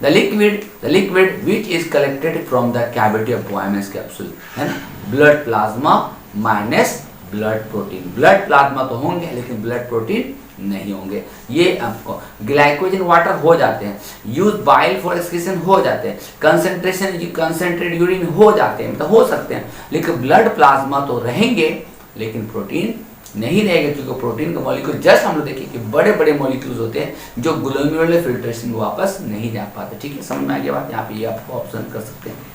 The liquid which is collected from the cavity of Bowman's capsule, है ना, blood plasma minus blood protein, blood plasma तो होंगे लेकिन blood protein नहीं होंगे। ये आपको ग्लाइकोजन वाटर हो जाते हैं, यूज बाइल फॉर एक्सक्रीशन हो जाते हैं, कंसंट्रेट यूरिन हो जाते हैं, मतलब हो सकते हैं, लेकिन ब्लड प्लाज्मा तो रहेंगे लेकिन प्रोटीन नहीं रहेगा क्योंकि प्रोटीन का मॉलिक्यूल जस्ट हम लोग देखिए कि बड़े बड़े मॉलिक्यूल्स होते हैं जो ग्लोमेरुलर फिल्ट्रेशन में वापस नहीं जा पाते, ठीक है। समझ में आ गया बात, यहाँ पे ये आपको ऑप्शन कर सकते हैं।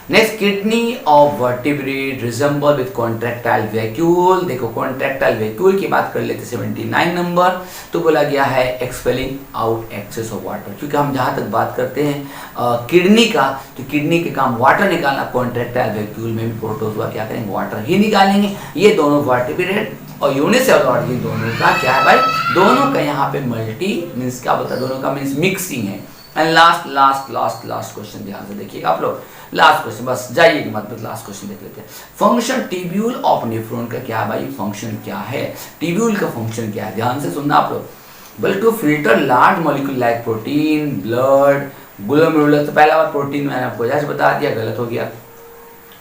Next, kidney of vertebrate resemble with contractile vacuole. देखो कॉन्ट्रैक्टाइल वैक्यूल की बात कर लेते 79 नंबर, तो बोला गया है expelling out excess of water, क्योंकि हम जहाँ तक बात करते हैं किडनी का, तो किडनी के काम वाटर निकालना, कॉन्ट्रैक्टाइल वैक्यूल में भी प्रोटोजोआ क्या करेंगे, वाटर ही निकालेंगे। ये दोनों वर्टिब्रेट और यूनिसेलुलर ऑर्गेनिज्म दोनों का क्या है भाई, दोनों का यहाँ पे मल्टी मीन्स क्या बोलता है, दोनों का मीन्स मिक्सिंग है। एंड लास्ट क्वेश्चन ध्यान से देखिएगा आप लोग, लास्ट क्वेश्चन, बस जाइए मत, बस लास्ट क्वेश्चन देख लेते हैं। फंक्शन ट्यूब्यूल ऑफ नेफ्रॉन का क्या भाई फंक्शन क्या है, ट्यूब्यूल का फंक्शन क्या है, ध्यान से सुनना आप लोग। बोले to filter large molecule like protein, blood, glomerulus. तो पहला बार प्रोटीन मैंने आपको जैसे बता दिया, गलत हो गया।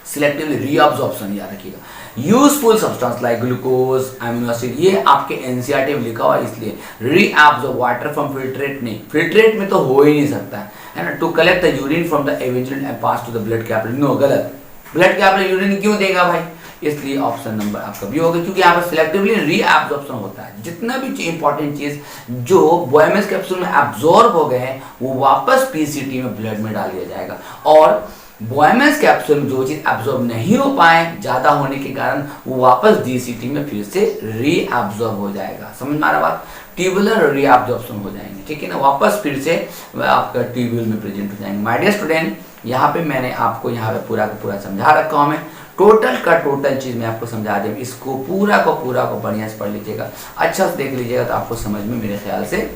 सिलेक्टिवली रीअब्जॉर्प्शन याद रखिएगा। Useful substance like glucose, amino acid, ये आपके एनसीईआरटी में लिखा हुआ है, इसलिए रीअब्जॉर्ब वाटर फ्रॉम फिल्ट्रेट नहीं, फिल्ट्रेट में तो हो ही नहीं सकता है ना। To collect the urine from the eventual and pass to the blood capillary, no, गलत। ब्लड कैपिलरी यूरिन क्यों देगा भाई, इसलिए ऑप्शन नंबर आपका भी होगा, क्योंकि यहाँ पर सिलेक्टिवली रीअब्जॉर्प्शन होता है। जितना भी इंपॉर्टेंट चीज जो बोएमस कैप्सूल में एब्जॉर्ब हो गए हैं वो वापस पीसीटी में ब्लड में डाल दिया जाएगा, और बोएमस कैप्सूल में जो चीज एब्जॉर्ब नहीं हो पाए ज्यादा होने के कारण वो वापस डीसीटी में फिर से रीअब्जॉर्ब हो जाएगा। समझ में आ रहा बात, ट्यूबुलर रीअब्जॉर्प्शन हो जाएंगे, ठीक है ना, वापस फिर से आपका ट्यूब्यूल में प्रेजेंट हो जाएंगे। माय डियर स्टूडेंट, यहाँ पे मैंने आपको यहाँ पे पूरा का पूरा समझा रखा हूँ, मैं टोटल का टोटल चीज मैं आपको समझा दूँ, इसको पूरा को बढ़िया से पढ़ लीजिएगा, अच्छा से देख लीजिएगा, तो आपको समझ में मेरे ख्याल से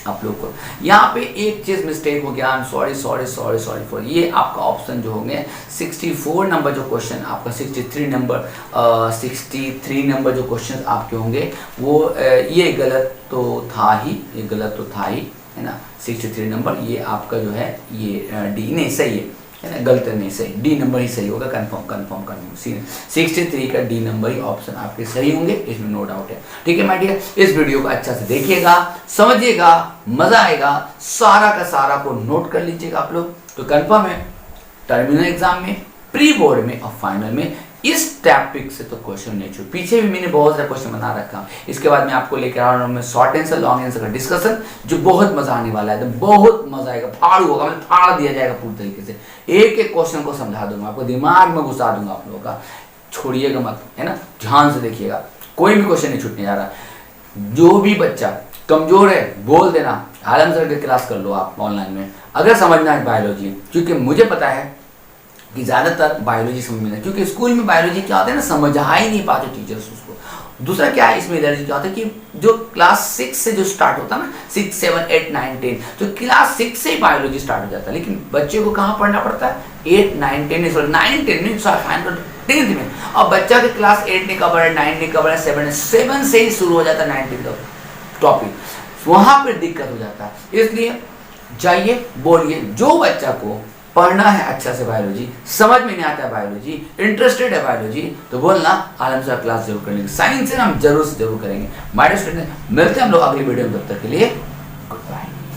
आप लोग को। यहाँ पे एक चीज मिस्टेक हो गया, सॉरी फॉर ये आपका ऑप्शन जो होंगे 64 नंबर जो क्वेश्चन आपका 63 नंबर जो क्वेश्चन आपके होंगे वो ये गलत तो था ही, ये गलत तो था ही, है ना। 63 नंबर ये आपका जो है ये डी नहीं सही है ना, गलत नहीं सही, डी नंबर ही सही होगा, कंफर्म 63 का डी नंबर ही ऑप्शन आपके सही होंगे, इसमें नो डाउट है, ठीक है माय डियर। इस वीडियो को अच्छा से देखिएगा, समझिएगा, मजा आएगा, सारा का सारा को नोट कर लीजिएगा आप लोग, तो कंफर्म है टर्मिनल एग्जाम में, प्री बोर्ड में और फाइनल में इस टॉपिक से तो क्वेश्चन नहीं छूटे। पीछे भी मैंने बहुत सारे क्वेश्चन बना रखा हूँ, इसके बाद मैं आपको लेकर आ रहा हूँ शॉर्ट आंसर लॉन्ग आंसर का डिस्कशन, जो बहुत मजा आने वाला है, तो बहुत मजा आएगा, फाड़ू होगा, मतलब फाड़ दिया जाएगा पूरी तरीके से, एक एक क्वेश्चन को समझा दूंगा, आपको दिमाग में घुसा दूंगा आप लोगों का, छोड़िएगा मत, है ना, ध्यान से देखिएगा, कोई भी क्वेश्चन नहीं छूटने जा रहा। जो भी बच्चा कमजोर है बोल देना, आलम सर की क्लास कर लो आप ऑनलाइन में, अगर समझना है बायोलॉजी, क्योंकि मुझे पता है कि ज़्यादातर बायोलॉजी समझ में नहीं, क्योंकि स्कूल में बायोलॉजी क्या होता है ना, समझा ही नहीं पाते टीचर्स उसको। दूसरा क्या है इसमें एलर्जी क्या होता है कि जो क्लास 6 से जो स्टार्ट होता है ना, 6, 7, 8, 9, 10, तो क्लास 6 से ही बायोलॉजी स्टार्ट हो जाता है, लेकिन बच्चे को कहाँ पढ़ना पड़ता है, 8, 9, 10 सॉरी 9, 10 नहीं सॉरी 10th में, और बच्चा के क्लास 8 नहीं कवर है, 9 नहीं कवर है, 7 से ही शुरू हो जाता है 9 तक टॉपिक, वहाँ पर दिक्कत हो जाता है। इसलिए जाइए बोलिए, जो बच्चा को पढ़ना है अच्छा से बायोलॉजी, समझ में नहीं आता है बायोलॉजी, इंटरेस्टेड है बायोलॉजी, तो बोलना आलम सर क्लास जरूर करेंगे, साइंस से हम जरूर से जरूर करेंगे। माय डियर स्टूडेंट, मिलते हैं हम लोग अगली वीडियो में, तब तक के लिए